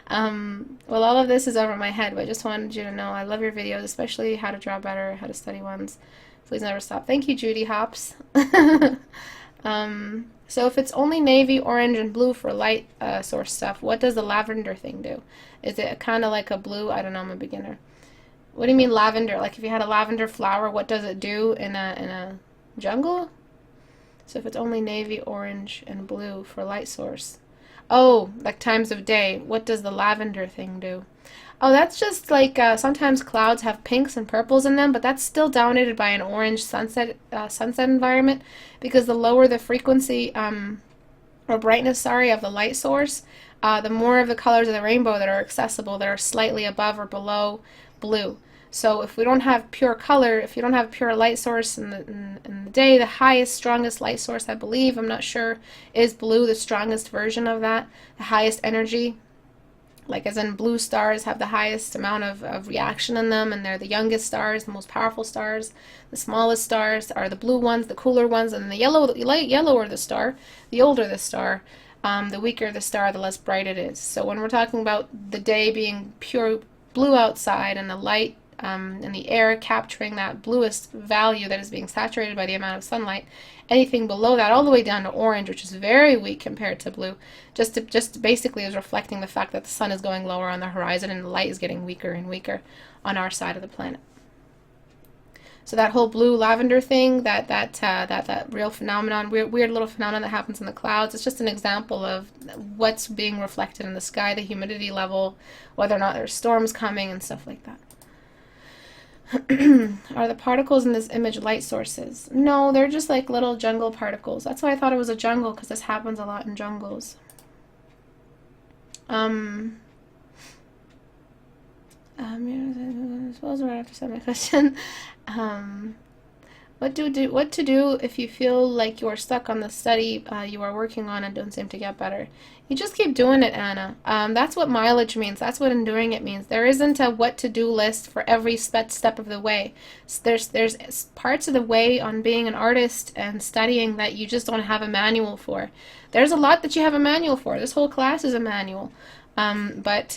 Well, all of this is over my head, but I just wanted you to know I love your videos, especially how to draw better, how to study ones. Please never stop. Thank you, Judy Hops. So if it's only navy, orange, and blue for light source stuff, what does the lavender thing do? Is it kind of like a blue? I don't know, I'm a beginner. What do you mean lavender? Like if you had a lavender flower, what does it do in a jungle? So if it's only navy, orange, and blue for light source. Oh, like times of day. What does the lavender thing do? Oh, that's just like sometimes clouds have pinks and purples in them, but that's still dominated by an orange sunset environment, because the lower the frequency or brightness, sorry, of the light source, the more of the colors of the rainbow that are accessible, that are slightly above or below blue. So if we don't have pure color, if you don't have pure light source in the day, the highest, strongest light source, I believe, I'm not sure, is blue, the strongest version of that, the highest energy. Like as in blue stars have the highest amount of reaction in them, and they're the youngest stars, the most powerful stars. The smallest stars are the blue ones, the cooler ones, and the light yellower the star, the older the star. The weaker the star, the less bright it is. So when we're talking about the day being pure blue outside, and the light and the air capturing that bluest value that is being saturated by the amount of sunlight, anything below that, all the way down to orange, which is very weak compared to blue, just basically is reflecting the fact that the sun is going lower on the horizon and the light is getting weaker and weaker on our side of the planet. So that whole blue lavender thing, that real phenomenon, weird little phenomenon that happens in the clouds, it's just an example of what's being reflected in the sky, the humidity level, whether or not there's storms coming and stuff like that. Are the particles in this image light sources? No, they're just like little jungle particles. That's why I thought it was a jungle, because this happens a lot in jungles. I suppose we're going to have to send my question. What to do if you feel like you are stuck on the study you are working on and don't seem to get better? You just keep doing it, Anna. That's what mileage means. That's what enduring it means. There isn't a what to do list for every step of the way. There's parts of the way on being an artist and studying that you just don't have a manual for. There's a lot that you have a manual for. This whole class is a manual. But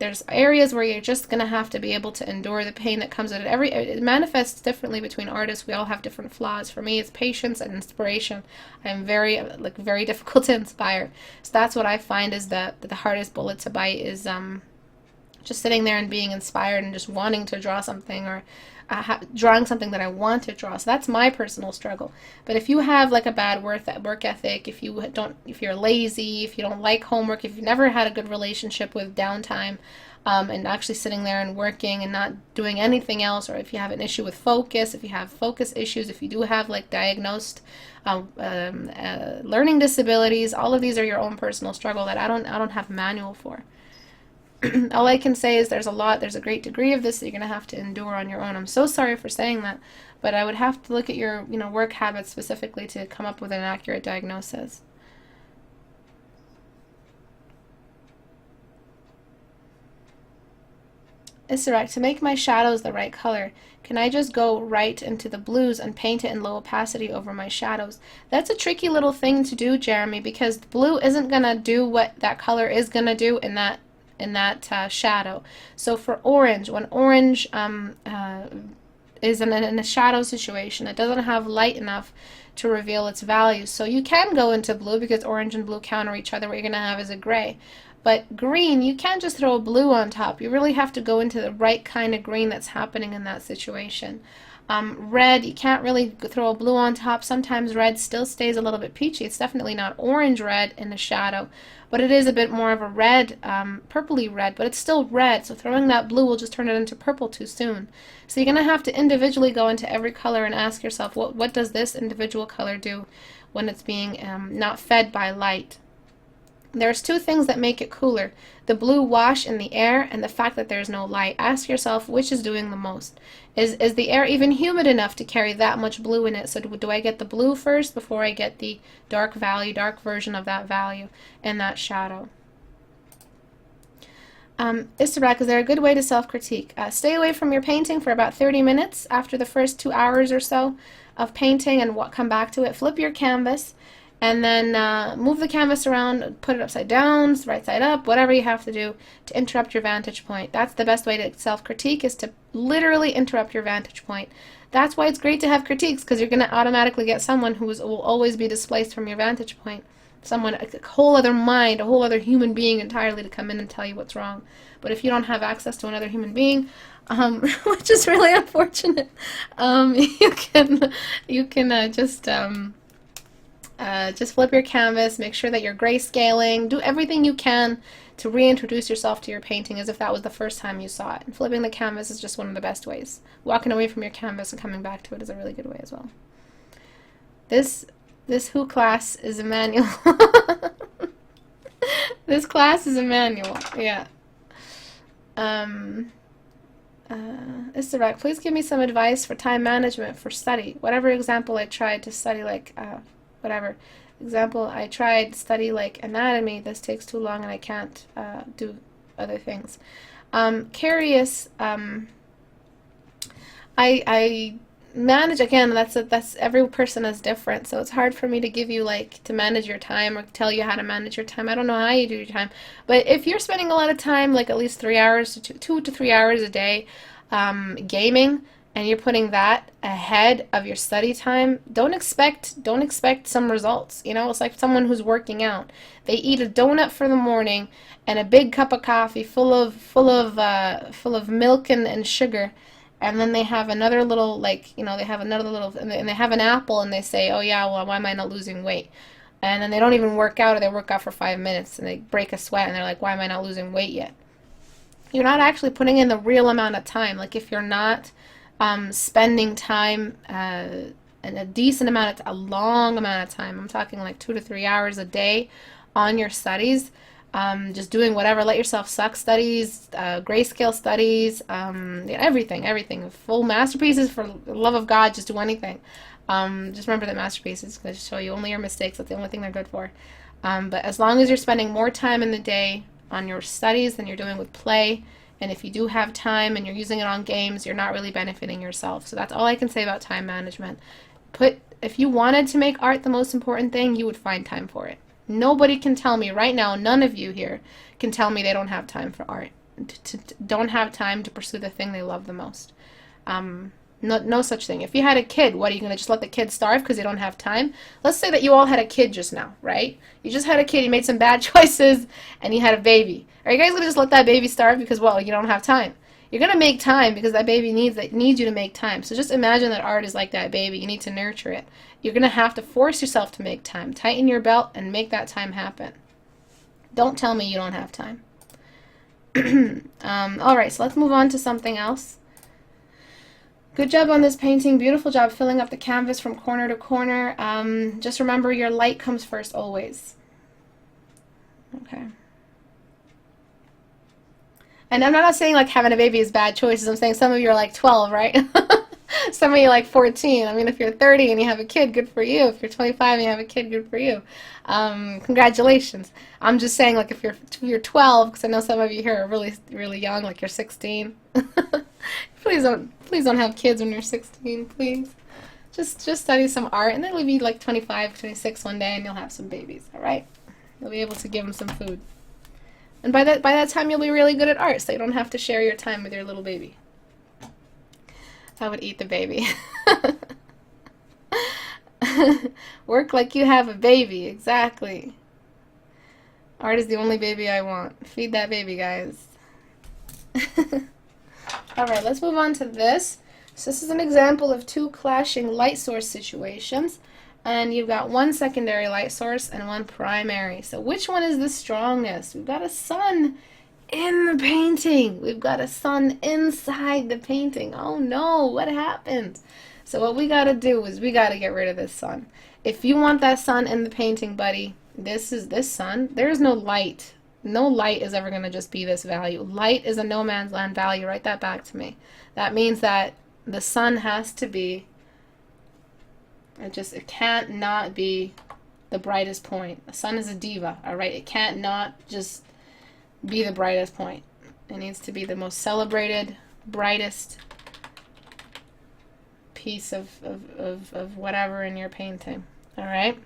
there's areas where you're just gonna have to be able to endure the pain that comes with it. It manifests differently between artists. We all have different flaws. For me, it's patience and inspiration. I'm very difficult to inspire. So that's what I find is the hardest bullet to bite is just sitting there and being inspired and just wanting to draw something, or drawing something that I want to draw. So that's my personal struggle. But if you have like a bad work ethic, if you're lazy, if you don't like homework, if you've never had a good relationship with downtime, and actually sitting there and working and not doing anything else, or if you have an issue with focus, if you have focus issues, if you do have like diagnosed learning disabilities, all of these are your own personal struggle that I don't have a manual for. All I can say is there's a great degree of this that you're going to have to endure on your own. I'm so sorry for saying that, but I would have to look at your, work habits specifically to come up with an accurate diagnosis. Istebrak, to make my shadows the right color, can I just go right into the blues and paint it in low opacity over my shadows? That's a tricky little thing to do, Jeremy, because blue isn't going to do what that color is going to do in that shadow. So for orange, when orange is in a shadow situation, it doesn't have light enough to reveal its value. So you can go into blue because orange and blue counter each other. What you're going to have is a gray. But green, you can't just throw a blue on top. You really have to go into the right kind of green that's happening in that situation. Red, you can't really throw a blue on top. Sometimes red still stays a little bit peachy. It's definitely not orange red in the shadow, but it is a bit more of a red, purpley red, but it's still red, so throwing that blue will just turn it into purple too soon. So you're going to have to individually go into every color and ask yourself, what does this individual color do when it's being not fed by light? There's two things that make it cooler: the blue wash in the air and the fact that there's no light. Ask yourself which is doing the most. Is the air even humid enough to carry that much blue in it? So do I get the blue first before I get the dark version of that value in that shadow? Istebrak, is there a good way to self-critique? Stay away from your painting for about 30 minutes after the first 2 hours or so of painting and come back to it. Flip your canvas. And then move the canvas around, put it upside down, right side up, whatever you have to do to interrupt your vantage point. That's the best way to self-critique, is to literally interrupt your vantage point. That's why it's great to have critiques, because you're going to automatically get someone who will always be displaced from your vantage point. Someone, a whole other mind, a whole other human being entirely to come in and tell you what's wrong. But if you don't have access to another human being, which is really unfortunate, you can just flip your canvas, make sure that you're grayscaling, do everything you can to reintroduce yourself to your painting as if that was the first time you saw it. And flipping the canvas is just one of the best ways. Walking away from your canvas and coming back to it is a really good way as well. This Who class is a manual. This class is a manual, yeah. Istebrak, please give me some advice for time management for study. Whatever example I tried to study, like I tried study like anatomy, this takes too long and I can't do other things. Curious, I manage, again, that's every person is different, so it's hard for me to give you to manage your time or tell you how to manage your time. I don't know how you do your time, but if you're spending a lot of time, like at least 3 hours to 2 to 3 hours a day gaming, and you're putting that ahead of your study time, don't expect some results. It's like someone who's working out. They eat a donut for the morning and a big cup of coffee full of milk and sugar, and then they have another little and they have an apple, and they say, oh yeah, well, why am I not losing weight? And then they don't even work out, or they work out for 5 minutes and they break a sweat and they're like, why am I not losing weight yet? You're not actually putting in the real amount of time. Like, if you're not spending time and a long amount of time, I'm talking like 2 to 3 hours a day on your studies, just doing whatever, let yourself suck studies, grayscale studies, yeah, everything. Full masterpieces, for the love of God, just do anything. Just remember that masterpieces, because they show you only your mistakes. That's the only thing they're good for. But as long as you're spending more time in the day on your studies than you're doing with play, and if you do have time and you're using it on games, you're not really benefiting yourself. So that's all I can say about time management. If you wanted to make art the most important thing, you would find time for it. Nobody can tell me right now, none of you here can tell me they don't have time for art, don't have time to pursue the thing they love the most. No such thing. If you had a kid, what, are you going to just let the kid starve because you don't have time? Let's say that you all had a kid just now, right? You just had a kid, you made some bad choices, and you had a baby. Are you guys going to just let that baby starve because, well, you don't have time? You're going to make time because that baby needs you to make time. So just imagine that art is like that baby. You need to nurture it. You're going to have to force yourself to make time. Tighten your belt and make that time happen. Don't tell me you don't have time. All right, so let's move on to something else. Good job on this painting. Beautiful job filling up the canvas from corner to corner. Just remember, your light comes first always. Okay. And I'm not saying like having a baby is bad choices. I'm saying some of you are like 12, right? Some of you are like 14. I mean, if you're 30 and you have a kid, good for you. If you're 25 and you have a kid, good for you. Congratulations. I'm just saying, like, if you're 12, because I know some of you here are really, really young, like you're 16. Please don't have kids when you're 16, please. Just study some art, and then you'll be like 25, 26 one day, and you'll have some babies. All right, you'll be able to give them some food. And by that time, you'll be really good at art, so you don't have to share your time with your little baby. I would eat the baby. Work like you have a baby, exactly. Art is the only baby I want. Feed that baby, guys. Alright, let's move on to this. So this is an example of two clashing light source situations. And you've got one secondary light source and one primary. So which one is the strongest? We've got a sun in the painting. We've got a sun inside the painting. Oh no, what happened? So what we got to do is we got to get rid of this sun. If you want that sun in the painting, buddy, this sun. There is no light. No light is ever going to just be this value. Light is a no man's land value. Write that back to me. That means that the sun has to be, it can't not be the brightest point. The sun is a diva, all right? It can't not just be the brightest point. It needs to be the most celebrated, brightest piece of whatever in your painting, all right?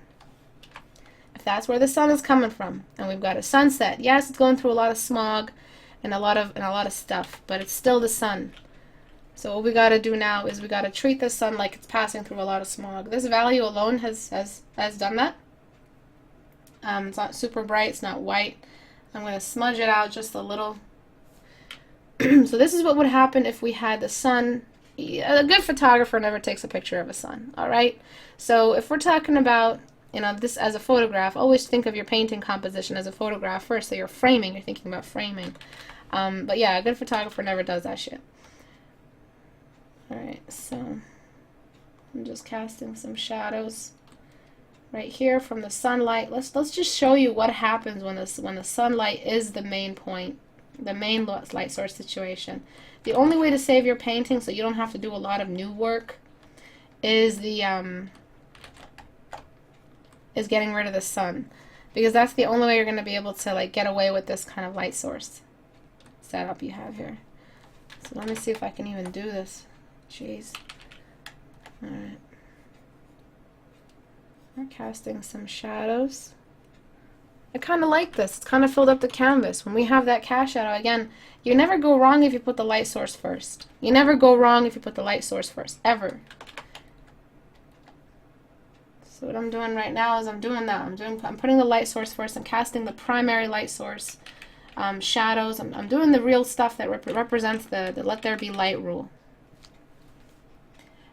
If that's where the sun is coming from, and we've got a sunset, yes, it's going through a lot of smog and a lot of stuff, but it's still the sun. So what we got to do now is we got to treat the sun like it's passing through a lot of smog. This value alone has done that. It's not super bright, it's not white. I'm going to smudge it out just a little. So this is what would happen if we had the sun. A good photographer never takes a picture of a sun, all right? So if we're talking about, this as a photograph, always think of your painting composition as a photograph first. So you're framing, you're thinking about framing. But yeah, a good photographer never does that shit. Alright, so I'm just casting some shadows right here from the sunlight. Let's just show you what happens when the sunlight is the main point, the main light source situation. The only way to save your painting so you don't have to do a lot of new work is getting rid of the sun, because that's the only way you're going to be able to like get away with this kind of light source setup you have here. So let me see if I can even do this. Jeez. Alright. I'm casting some shadows. I kind of like this. It's kind of filled up the canvas. When we have that cast shadow, again, you never go wrong if you put the light source first. You never go wrong if you put the light source first, ever. So what I'm doing right now is I'm doing that. I'm putting the light source first. I'm casting the primary light source. Shadows. I'm doing the real stuff that represents the let there be light rule.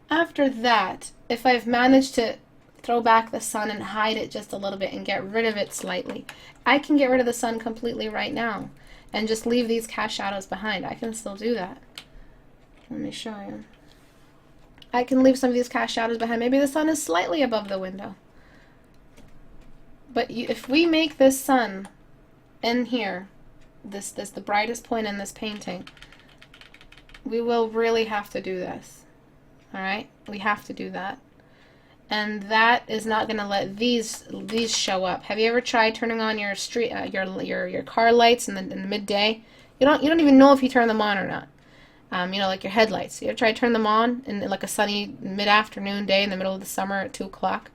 After that, if I've managed to throw back the sun and hide it just a little bit and get rid of it slightly, I can get rid of the sun completely right now and just leave these cast shadows behind. I can still do that. Let me show you. I can leave some of these cast shadows behind. Maybe the sun is slightly above the window. But if we make this sun in here, this the brightest point in this painting, we will really have to do this. All right, we have to do that, and that is not going to let these show up. Have you ever tried turning on your street your car lights in the midday? You don't even know if you turn them on or not. You know, like your headlights. You ever try to turn them on in like a sunny mid-afternoon day in the middle of the summer at 2 o'clock?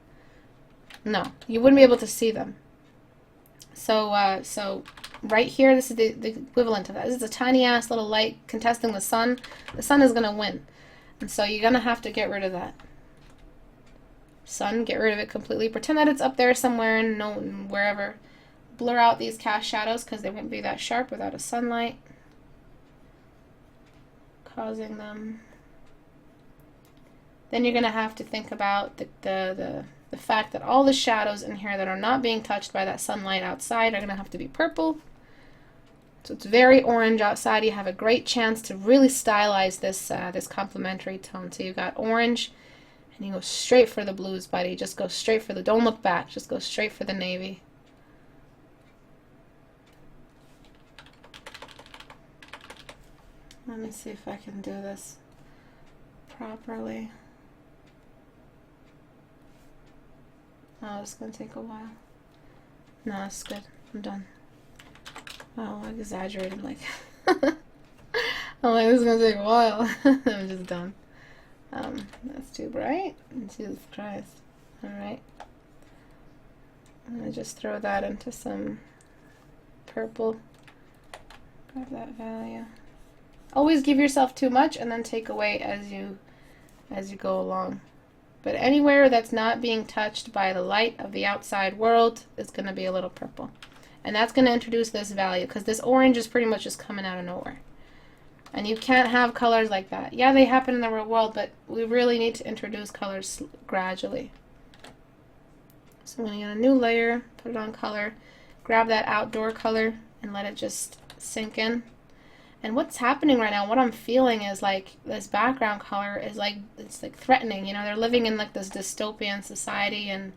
No, you wouldn't be able to see them. So so right here, this is the equivalent of that. This is a tiny ass little light contesting the sun. The sun is going to win. And so you're going to have to get rid of that. Sun, get rid of it completely. Pretend that it's up there somewhere and wherever. Blur out these cast shadows because they won't be that sharp without a sunlight causing them. Then you're going to have to think about the fact that all the shadows in here that are not being touched by that sunlight outside are going to have to be purple. So it's very orange outside. You have a great chance to really stylize this this complementary tone. So you've got orange, and you go straight for the blues, buddy. Just go straight for the, don't look back. Just go straight for the navy. Let me see if I can do this properly. Oh, it's going to take a while. No, it's good. I'm done. Oh, I exaggerated. Like, I'm like, this is going to take a while. I'm just done. That's too bright. Jesus Christ. Alright. I'm going to just throw that into some purple. Grab that value. Always give yourself too much and then take away as you go along. But anywhere that's not being touched by the light of the outside world is going to be a little purple. And that's going to introduce this value because this orange is pretty much just coming out of nowhere. And you can't have colors like that. Yeah, they happen in the real world, but we really need to introduce colors gradually. So I'm going to get a new layer, put it on color, grab that outdoor color and let it just sink in. And what's happening right now, what I'm feeling is like this background color is like, it's like threatening. You know, they're living in like this dystopian society and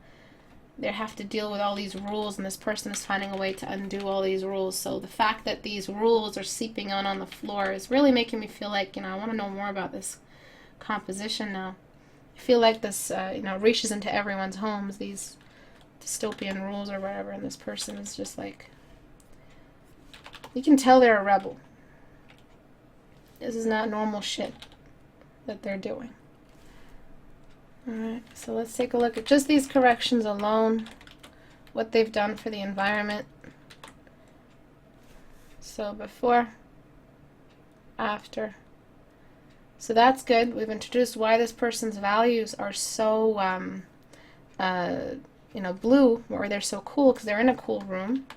they have to deal with all these rules and this person is finding a way to undo all these rules. So the fact that these rules are seeping on the floor is really making me feel like, you know, I want to know more about this composition now. I feel like this, you know, reaches into everyone's homes, these dystopian rules or whatever, and this person is just like, you can tell they're a rebel. This is not normal shit that they're doing. Alright, so let's take a look at just these corrections alone, what they've done for the environment. So before, after. So that's good. We've introduced why this person's values are so, you know, blue, or they're so cool because they're in a cool room.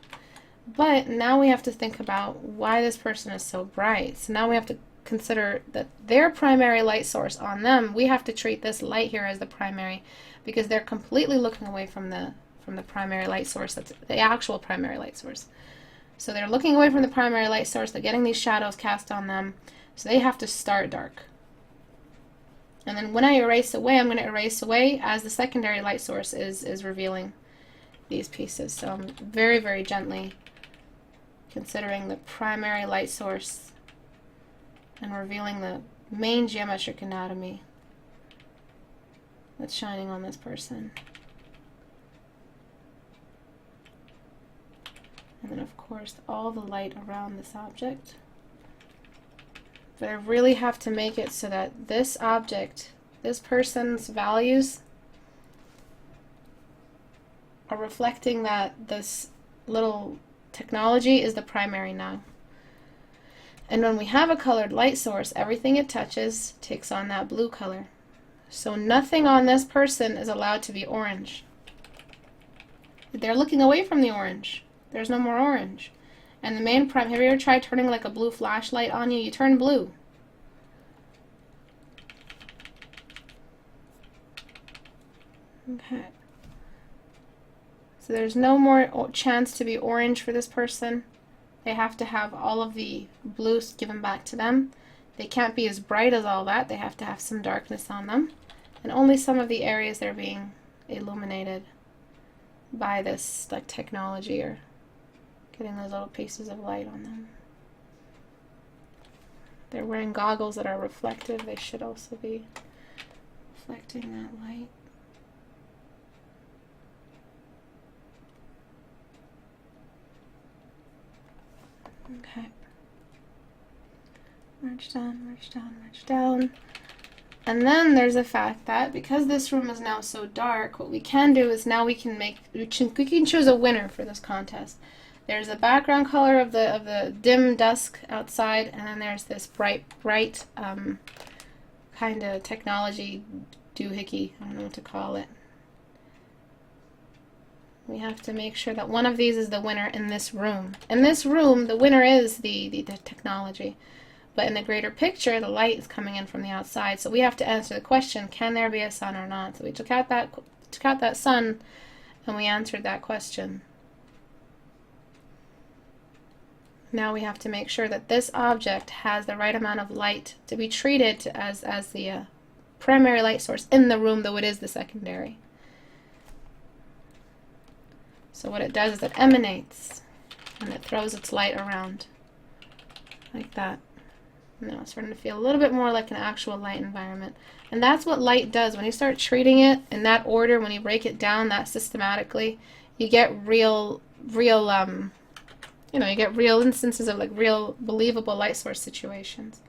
But now we have to think about why this person is so bright. So now we have to consider that their primary light source on them, we have to treat this light here as the primary because they're completely looking away from the primary light source, that's the actual primary light source. So they're looking away from the primary light source, they're getting these shadows cast on them, so they have to start dark. And then when I erase away, I'm going to erase away as the secondary light source is revealing these pieces. So I'm very, very gently considering the primary light source and revealing the main geometric anatomy that's shining on this person. And then of course all the light around this object. But I really have to make it so that this object, this person's values are reflecting that this little technology is the primary now. And when we have a colored light source, everything it touches takes on that blue color. So nothing on this person is allowed to be orange. They're looking away from the orange. There's no more orange. And the main prime, have you ever tried turning like a blue flashlight on you? You turn blue. Okay. So there's no more chance to be orange for this person. They have to have all of the blues given back to them. They can't be as bright as all that. They have to have some darkness on them. And only some of the areas that are being illuminated by this like technology or Getting those little pieces of light on them. They're wearing goggles that are reflective. They should also be reflecting that light. Okay. Merge down, merge down, merge down. And then there's the fact that because this room is now so dark, what we can do is now we can choose a winner for this contest. There's a background color of the dim dusk outside, and then there's this bright kind of technology doohickey. I don't know what to call it. We have to make sure that one of these is the winner in this room. In this room, the winner is the technology. But in the greater picture, the light is coming in from the outside. So we have to answer the question, can there be a sun or not? So we took out that sun, and we answered that question. Now we have to make sure that this object has the right amount of light to be treated as the primary light source in the room, though it is the secondary. So what it does is it emanates, and it throws its light around, like that. Now it's starting to feel a little bit more like an actual light environment. And that's what light does. When you start treating it in that order, when you break it down that systematically, you get real instances of like real believable light source situations.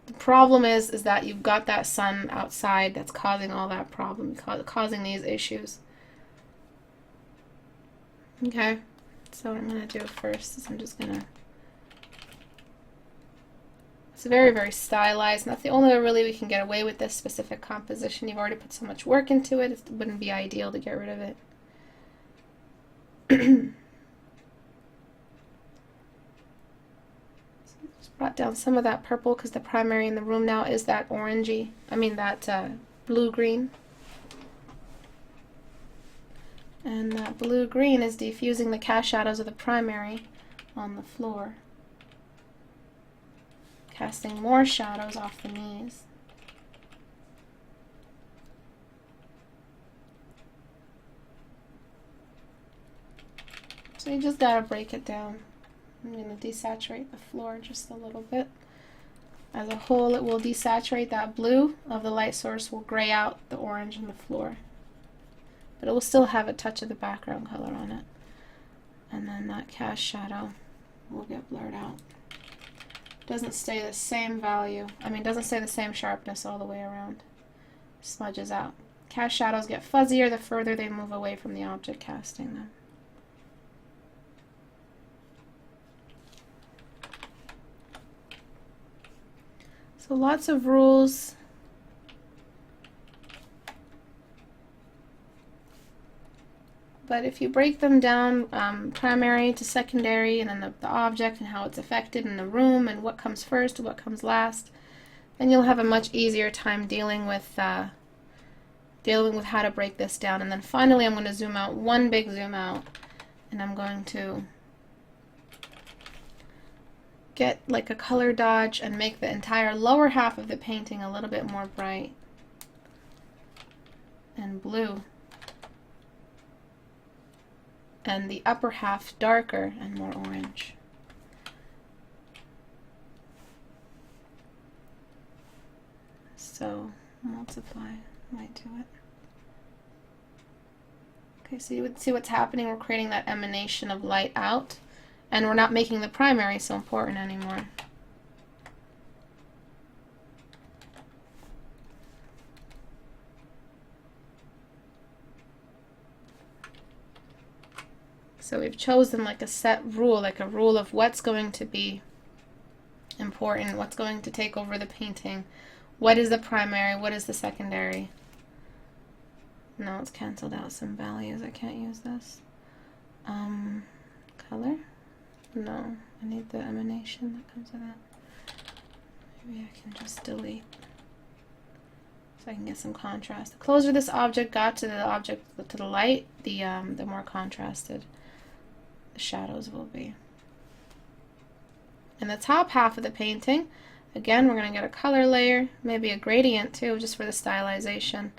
The problem is that you've got that sun outside that's causing all that problem, causing these issues. Okay, so what I'm going to do first is I'm just going to... It's very, very stylized, and that's the only way really we can get away with this specific composition. You've already put so much work into it, it wouldn't be ideal to get rid of it. Just brought down some of that purple because the primary in the room now is that orangey, that blue-green. And that blue-green is diffusing the cast shadows of the primary on the floor, casting more shadows off the knees. So you just gotta break it down. I'm going to desaturate the floor just a little bit. As a whole, it will desaturate that blue of the light source, will gray out the orange in the floor. But it will still have a touch of the background color on it. And then that cast shadow will get blurred out. Doesn't stay the same value. Doesn't stay the same sharpness all the way around. Smudges out. Cast shadows get fuzzier the further they move away from the object casting them. So lots of rules. But if you break them down, primary to secondary, and then the object and how it's affected in the room, and what comes first and what comes last, then you'll have a much easier time dealing with how to break this down. And then finally, I'm going to zoom out, one big zoom out, and I'm going to get like a color dodge and make the entire lower half of the painting a little bit more bright and blue, and the upper half darker and more orange. So multiply light to it. Okay, so you would see what's happening. We're creating that emanation of light out, and we're not making the primary so important anymore. So we've chosen like a set rule, like a rule of what's going to be important, what's going to take over the painting, what is the primary, what is the secondary. Now it's canceled out some values, I can't use this. Color? No, I need the emanation that comes with that. Maybe I can just delete so I can get some contrast. The closer this object got to the object, to the light, the more contrasted the shadows will be. In the top half of the painting, again, we're going to get a color layer, maybe a gradient too, just for the stylization.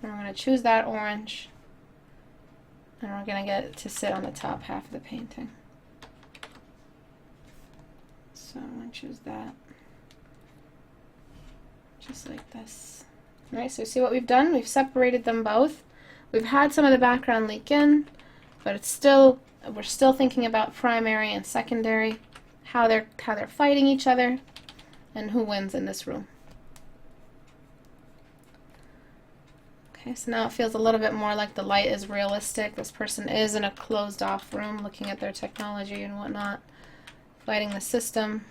And we're going to choose that orange, and we're going to get it to sit on the top half of the painting. So I'm going to choose that. Just like this. Alright, so see what we've done? We've separated them both. We've had some of the background leak in, but it's still, we're still thinking about primary and secondary, how they're fighting each other, and who wins in this room. Okay, so now it feels a little bit more like the light is realistic. This person is in a closed off room looking at their technology and whatnot, fighting the system.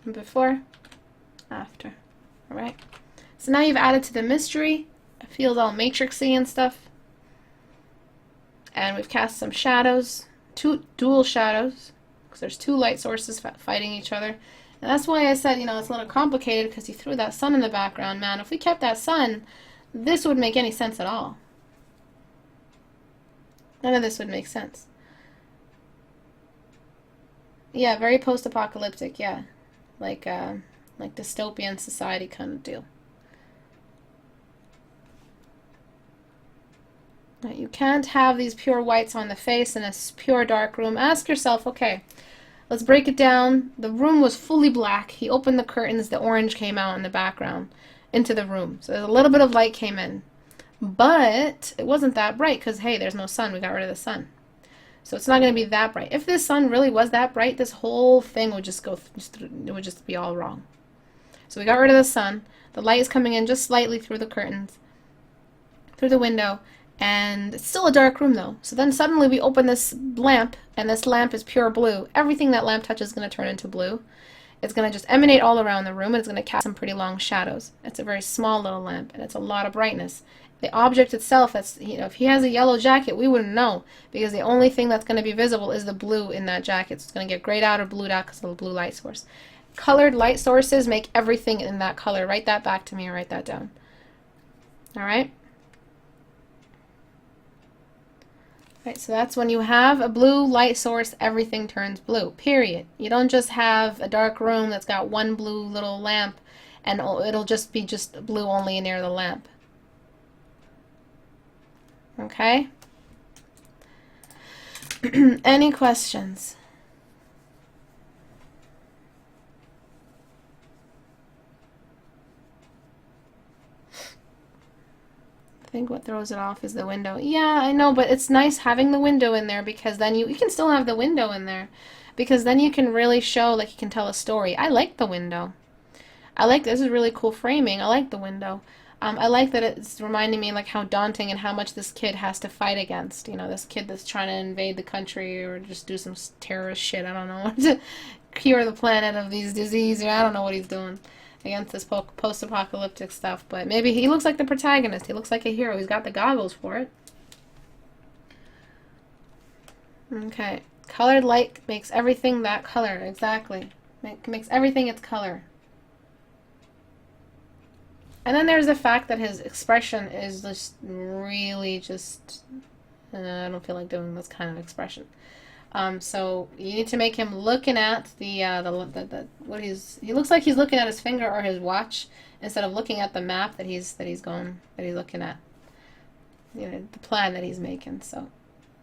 Before, after. Alright. So now you've added to the mystery. It feels all matrixy and stuff. And we've cast some shadows. Two dual shadows. Because there's two light sources fighting each other. And that's why I said, you know, it's a little complicated because you threw that sun in the background, man. If we kept that sun, this wouldn't make any sense at all. None of this would make sense. Yeah, very post-apocalyptic, yeah. Like dystopian society kind of deal. Right, you can't have these pure whites on the face in a pure dark room. Ask yourself, okay, let's break it down. The room was fully black. He opened the curtains. The orange came out in the background into the room. So a little bit of light came in. But it wasn't that bright because, hey, there's no sun. We got rid of the sun. So it's not going to be that bright. If this sun really was that bright, this whole thing would just go, it would just be all wrong. So we got rid of the sun. The light is coming in just slightly through the curtains, through the window, and it's still a dark room though. So then suddenly we open this lamp, and this lamp is pure blue. Everything that lamp touches is going to turn into blue. It's going to just emanate all around the room, and it's going to cast some pretty long shadows. It's a very small little lamp, and it's a lot of brightness. The object itself, that's, you know, if he has a yellow jacket, we wouldn't know, because the only thing that's going to be visible is the blue in that jacket. It's going to get grayed out or blued out because of the blue light source. Colored light sources make everything in that color. Write that back to me or write that down. Alright? Right, so that's when you have a blue light source, everything turns blue, period. You don't just have a dark room that's got one blue little lamp and it'll just be just blue only near the lamp. Okay? Any questions? I think what throws it off is the window. Yeah, I know, but it's nice having the window in there because then you can still have the window in there because then you can really show, like, you can tell a story. I like the window. I like, this is really cool framing. I like the window. I like that it's reminding me like how daunting and how much this kid has to fight against. You know, this kid that's trying to invade the country or just do some terrorist shit. I don't know, to cure the planet of these diseases. I don't know what he's doing against this post-apocalyptic stuff. But maybe he looks like the protagonist. He looks like a hero. He's got the goggles for it. Okay. Colored light makes everything that color. Exactly. Makes everything its color. And then there's the fact that his expression is just really just, I don't feel like doing this kind of expression. So you need to make him looking at he looks like he's looking at his finger or his watch instead of looking at the map that he's looking at. You know, the plan that he's making. So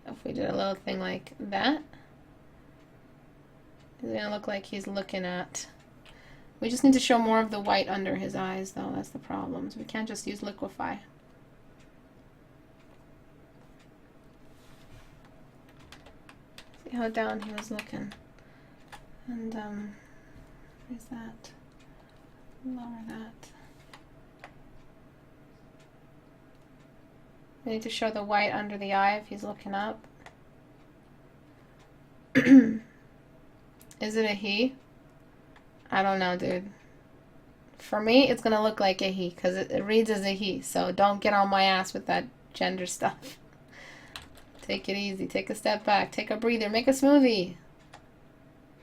if we did a little thing like that, he's gonna look like he's looking at. We just need to show more of the white under his eyes, though. That's the problem. So we can't just use liquefy. See how down he was looking. And, where's that? Lower that. We need to show the white under the eye if he's looking up. Is it a he? I don't know, dude. For me, it's going to look like a he, because it reads as a he. So don't get on my ass with that gender stuff. Take it easy. Take a step back. Take a breather. Make a smoothie.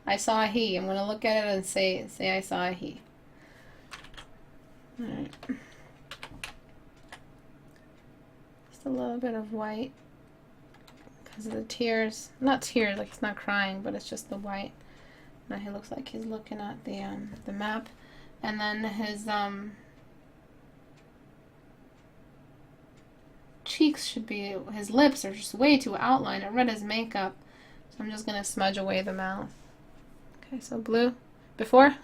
I saw a he. I'm going to look at it and say I saw a he. Alright. Just a little bit of white. Because of the tears. Not tears, like he's not crying, but it's just the white. Now he looks like he's looking at the map, and then his cheeks should be, his lips are just way too outlined. I read his makeup. So I'm just going to smudge away the mouth. Okay, so blue. Before?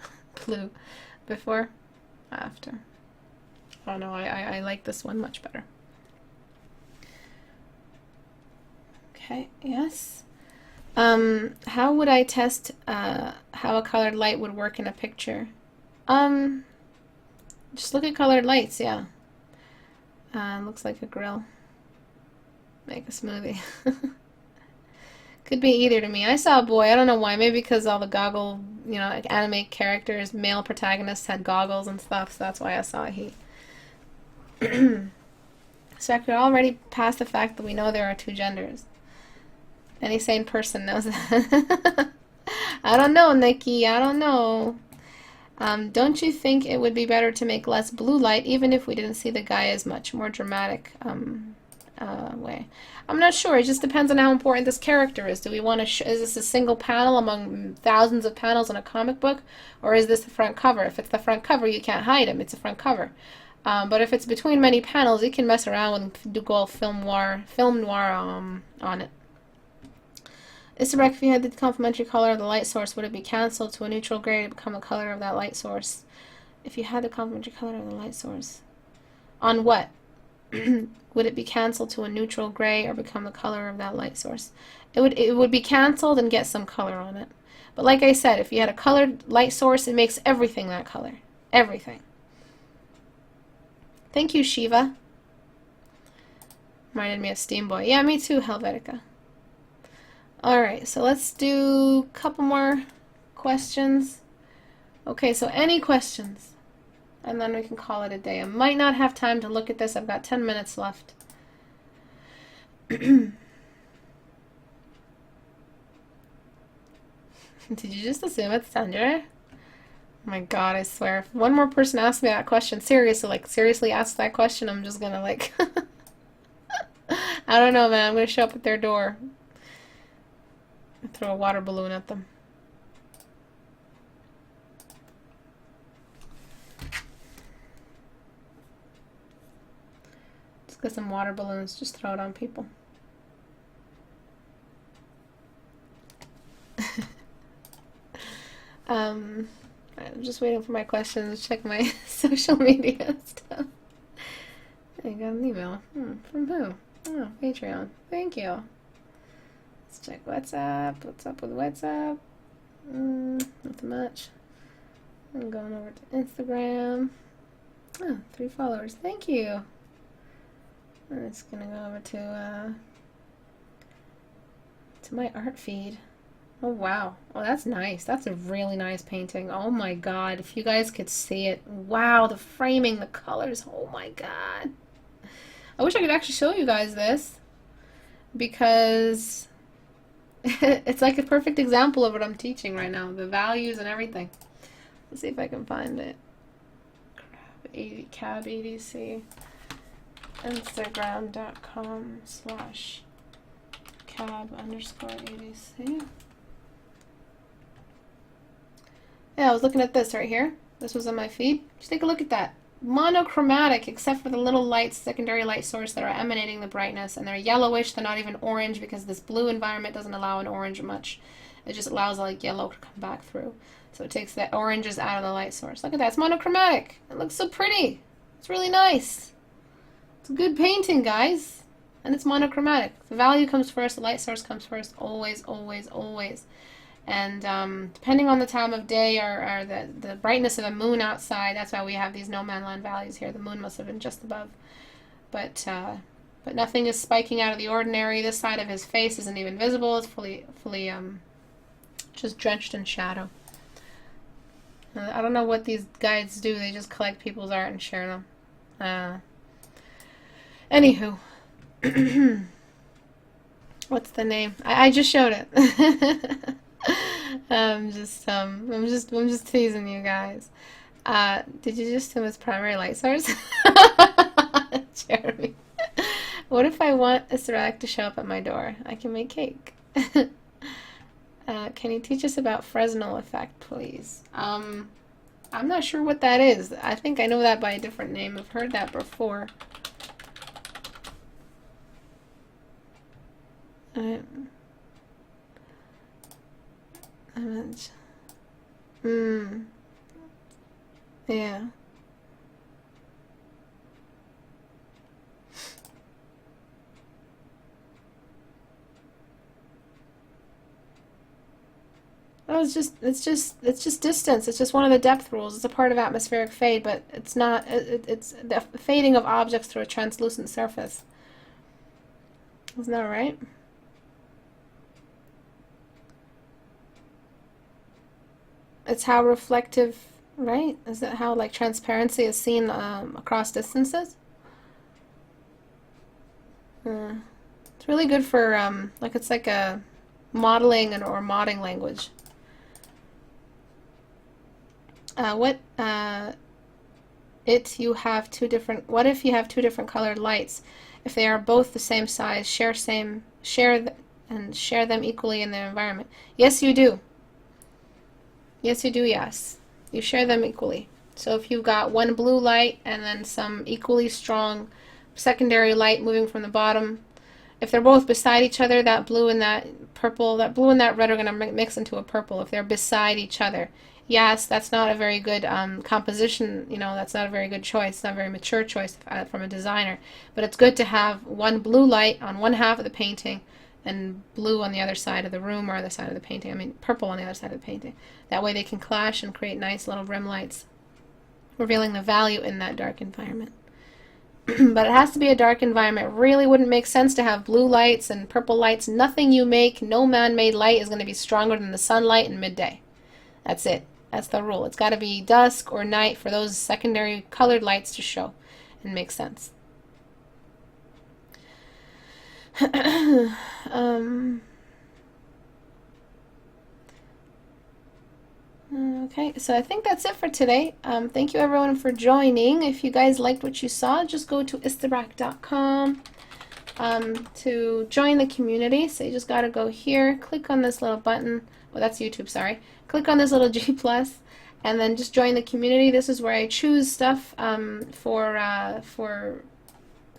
Blue. Before? After. Oh no, I like this one much better. Okay, yes. How would I test how a colored light would work in a picture? Just look at colored lights, yeah. Looks like a grill. Make a smoothie. Could be either to me. I saw a boy, I don't know why, maybe because all the goggle, you know, like anime characters, male protagonists had goggles and stuff, so that's why I saw he. So I could already pass the fact that we know there are two genders. Any sane person knows that. I don't know, Nikki, I don't know. Don't you think it would be better to make less blue light, even if we didn't see the guy as much? More dramatic way. I'm not sure. It just depends on how important this character is. Do we want to? Is this a single panel among thousands of panels in a comic book, or is this the front cover? If it's the front cover, you can't hide him. It's a front cover. But if it's between many panels, you can mess around with do go film noir on it. Istebrak, if you had the complementary color of the light source, would it be cancelled to a neutral gray to become the color of that light source? If you had the complementary color of the light source. On what? Would it be cancelled to a neutral gray or become the color of that light source? It would be cancelled and get some color on it. But like I said, if you had a colored light source, it makes everything that color. Everything. Thank you, Shiva. Reminded me of Steamboy. Yeah, me too, Helvetica. Alright, so let's do a couple more questions. Okay, so any questions? And then we can call it a day. I might not have time to look at this. I've got 10 minutes left. Did you just assume it's Thunder? Oh my god, I swear. If one more person asks me that question, seriously ask that question, I'm just gonna like... I don't know, man. I'm gonna show up at their door. Throw a water balloon at them. Just get some water balloons. Just throw it on people. I'm just waiting for my questions. Check my social media stuff. I got an email. From who? Oh, Patreon. Thank you. Let's check WhatsApp. What's up with WhatsApp? Nothing much. I'm going over to Instagram. Oh, 3 followers. Thank you. I'm just gonna go over to my art feed. Oh wow. Oh, that's nice. That's a really nice painting. Oh my god. If you guys could see it. Wow, the framing, the colors. Oh my god. I wish I could actually show you guys this, because it's like a perfect example of what I'm teaching right now, the values and everything. Let's see if I can find it. Cab EDC. Instagram.com/cab_EDC. Yeah, I was looking at this right here. This was on my feed. Just take a look at that. Monochromatic, except for the little lights, secondary light source that are emanating the brightness, and they're yellowish. They're not even orange, because this blue environment doesn't allow an orange much. It just allows like yellow to come back through. So it takes the oranges out of the light source. Look at that. It's monochromatic. It looks so pretty. It's really nice. It's a good painting, guys. And it's monochromatic. The value comes first. The light source comes first. Always, always, always. And depending on the time of day or the brightness of the moon outside, that's why we have these no man land values here. The moon must have been just above. But nothing is spiking out of the ordinary. This side of his face isn't even visible. It's fully just drenched in shadow. I don't know what these guides do. They just collect people's art and share them. Anywho. What's the name? I just showed it. I'm just teasing you guys. Did you just assume it's primary light source? Jeremy. What if I want Istebrak to show up at my door? I can make cake. Can you teach us about Fresnel effect, please? I'm not sure what that is. I think I know that by a different name. I've heard that before. Alright. Image. Yeah. Oh, it's just distance. It's just one of the depth rules. It's a part of atmospheric fade, but it's not. It's the fading of objects through a translucent surface. Isn't that right? It's how reflective, right? Is that how like transparency is seen across distances? It's really good for like it's like a modeling or modding language. What if you have two different colored lights? If they are both the same size, share them equally in the environment. Yes, you do. Yes, you do, yes. You share them equally. So if you've got one blue light and then some equally strong secondary light moving from the bottom, if they're both beside each other, that blue and that blue and that red are going to mix into a purple if they're beside each other. Yes, that's not a very good composition, that's not a very good choice, it's not a very mature choice from a designer. But it's good to have one blue light on one half of the painting and blue on the other side of the room or other side of the painting. I mean, purple on the other side of the painting. That way they can clash and create nice little rim lights, revealing the value in that dark environment. But it has to be a dark environment. It really wouldn't make sense to have blue lights and purple lights. Nothing you make, no man-made light is going to be stronger than the sunlight in midday. That's it. That's the rule. It's got to be dusk or night for those secondary colored lights to show and make sense. Okay, so I think that's it for today. Thank you everyone for joining. If you guys liked what you saw, just go to istebrak.com to join the community. So you just got to go here, click on this little button. Well, that's YouTube, sorry. Click on this little G+, and then just join the community. This is where I choose stuff for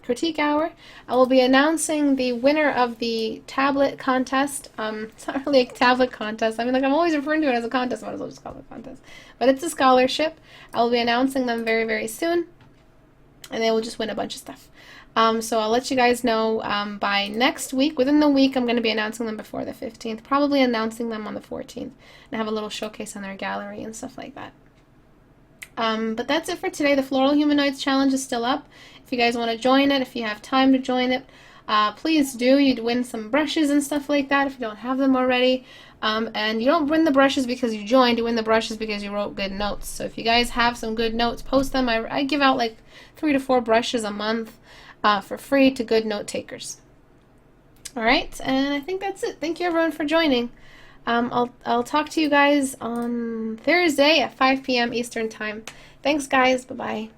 Critique Hour. I will be announcing the winner of the tablet contest. It's not really a tablet contest. I mean, like, I'm always referring to it as a contest. Might as well just call it a contest. But it's a scholarship. I will be announcing them very, very soon, and they will just win a bunch of stuff. So I'll let you guys know by next week. Within the week, I'm going to be announcing them before the 15th. Probably announcing them on the 14th. And have a little showcase on their gallery and stuff like that. But that's it for today. The Floral Humanoids Challenge is still up. If you guys want to join it, if you have time to join it, please do. You'd win some brushes and stuff like that if you don't have them already. And you don't win the brushes because you joined. You win the brushes because you wrote good notes. So if you guys have some good notes, post them. I give out like 3 to 4 brushes a month for free to good note takers. Alright, and I think that's it. Thank you everyone for joining. I'll talk to you guys on Thursday at 5 p.m. Eastern Time. Thanks guys. Bye-bye.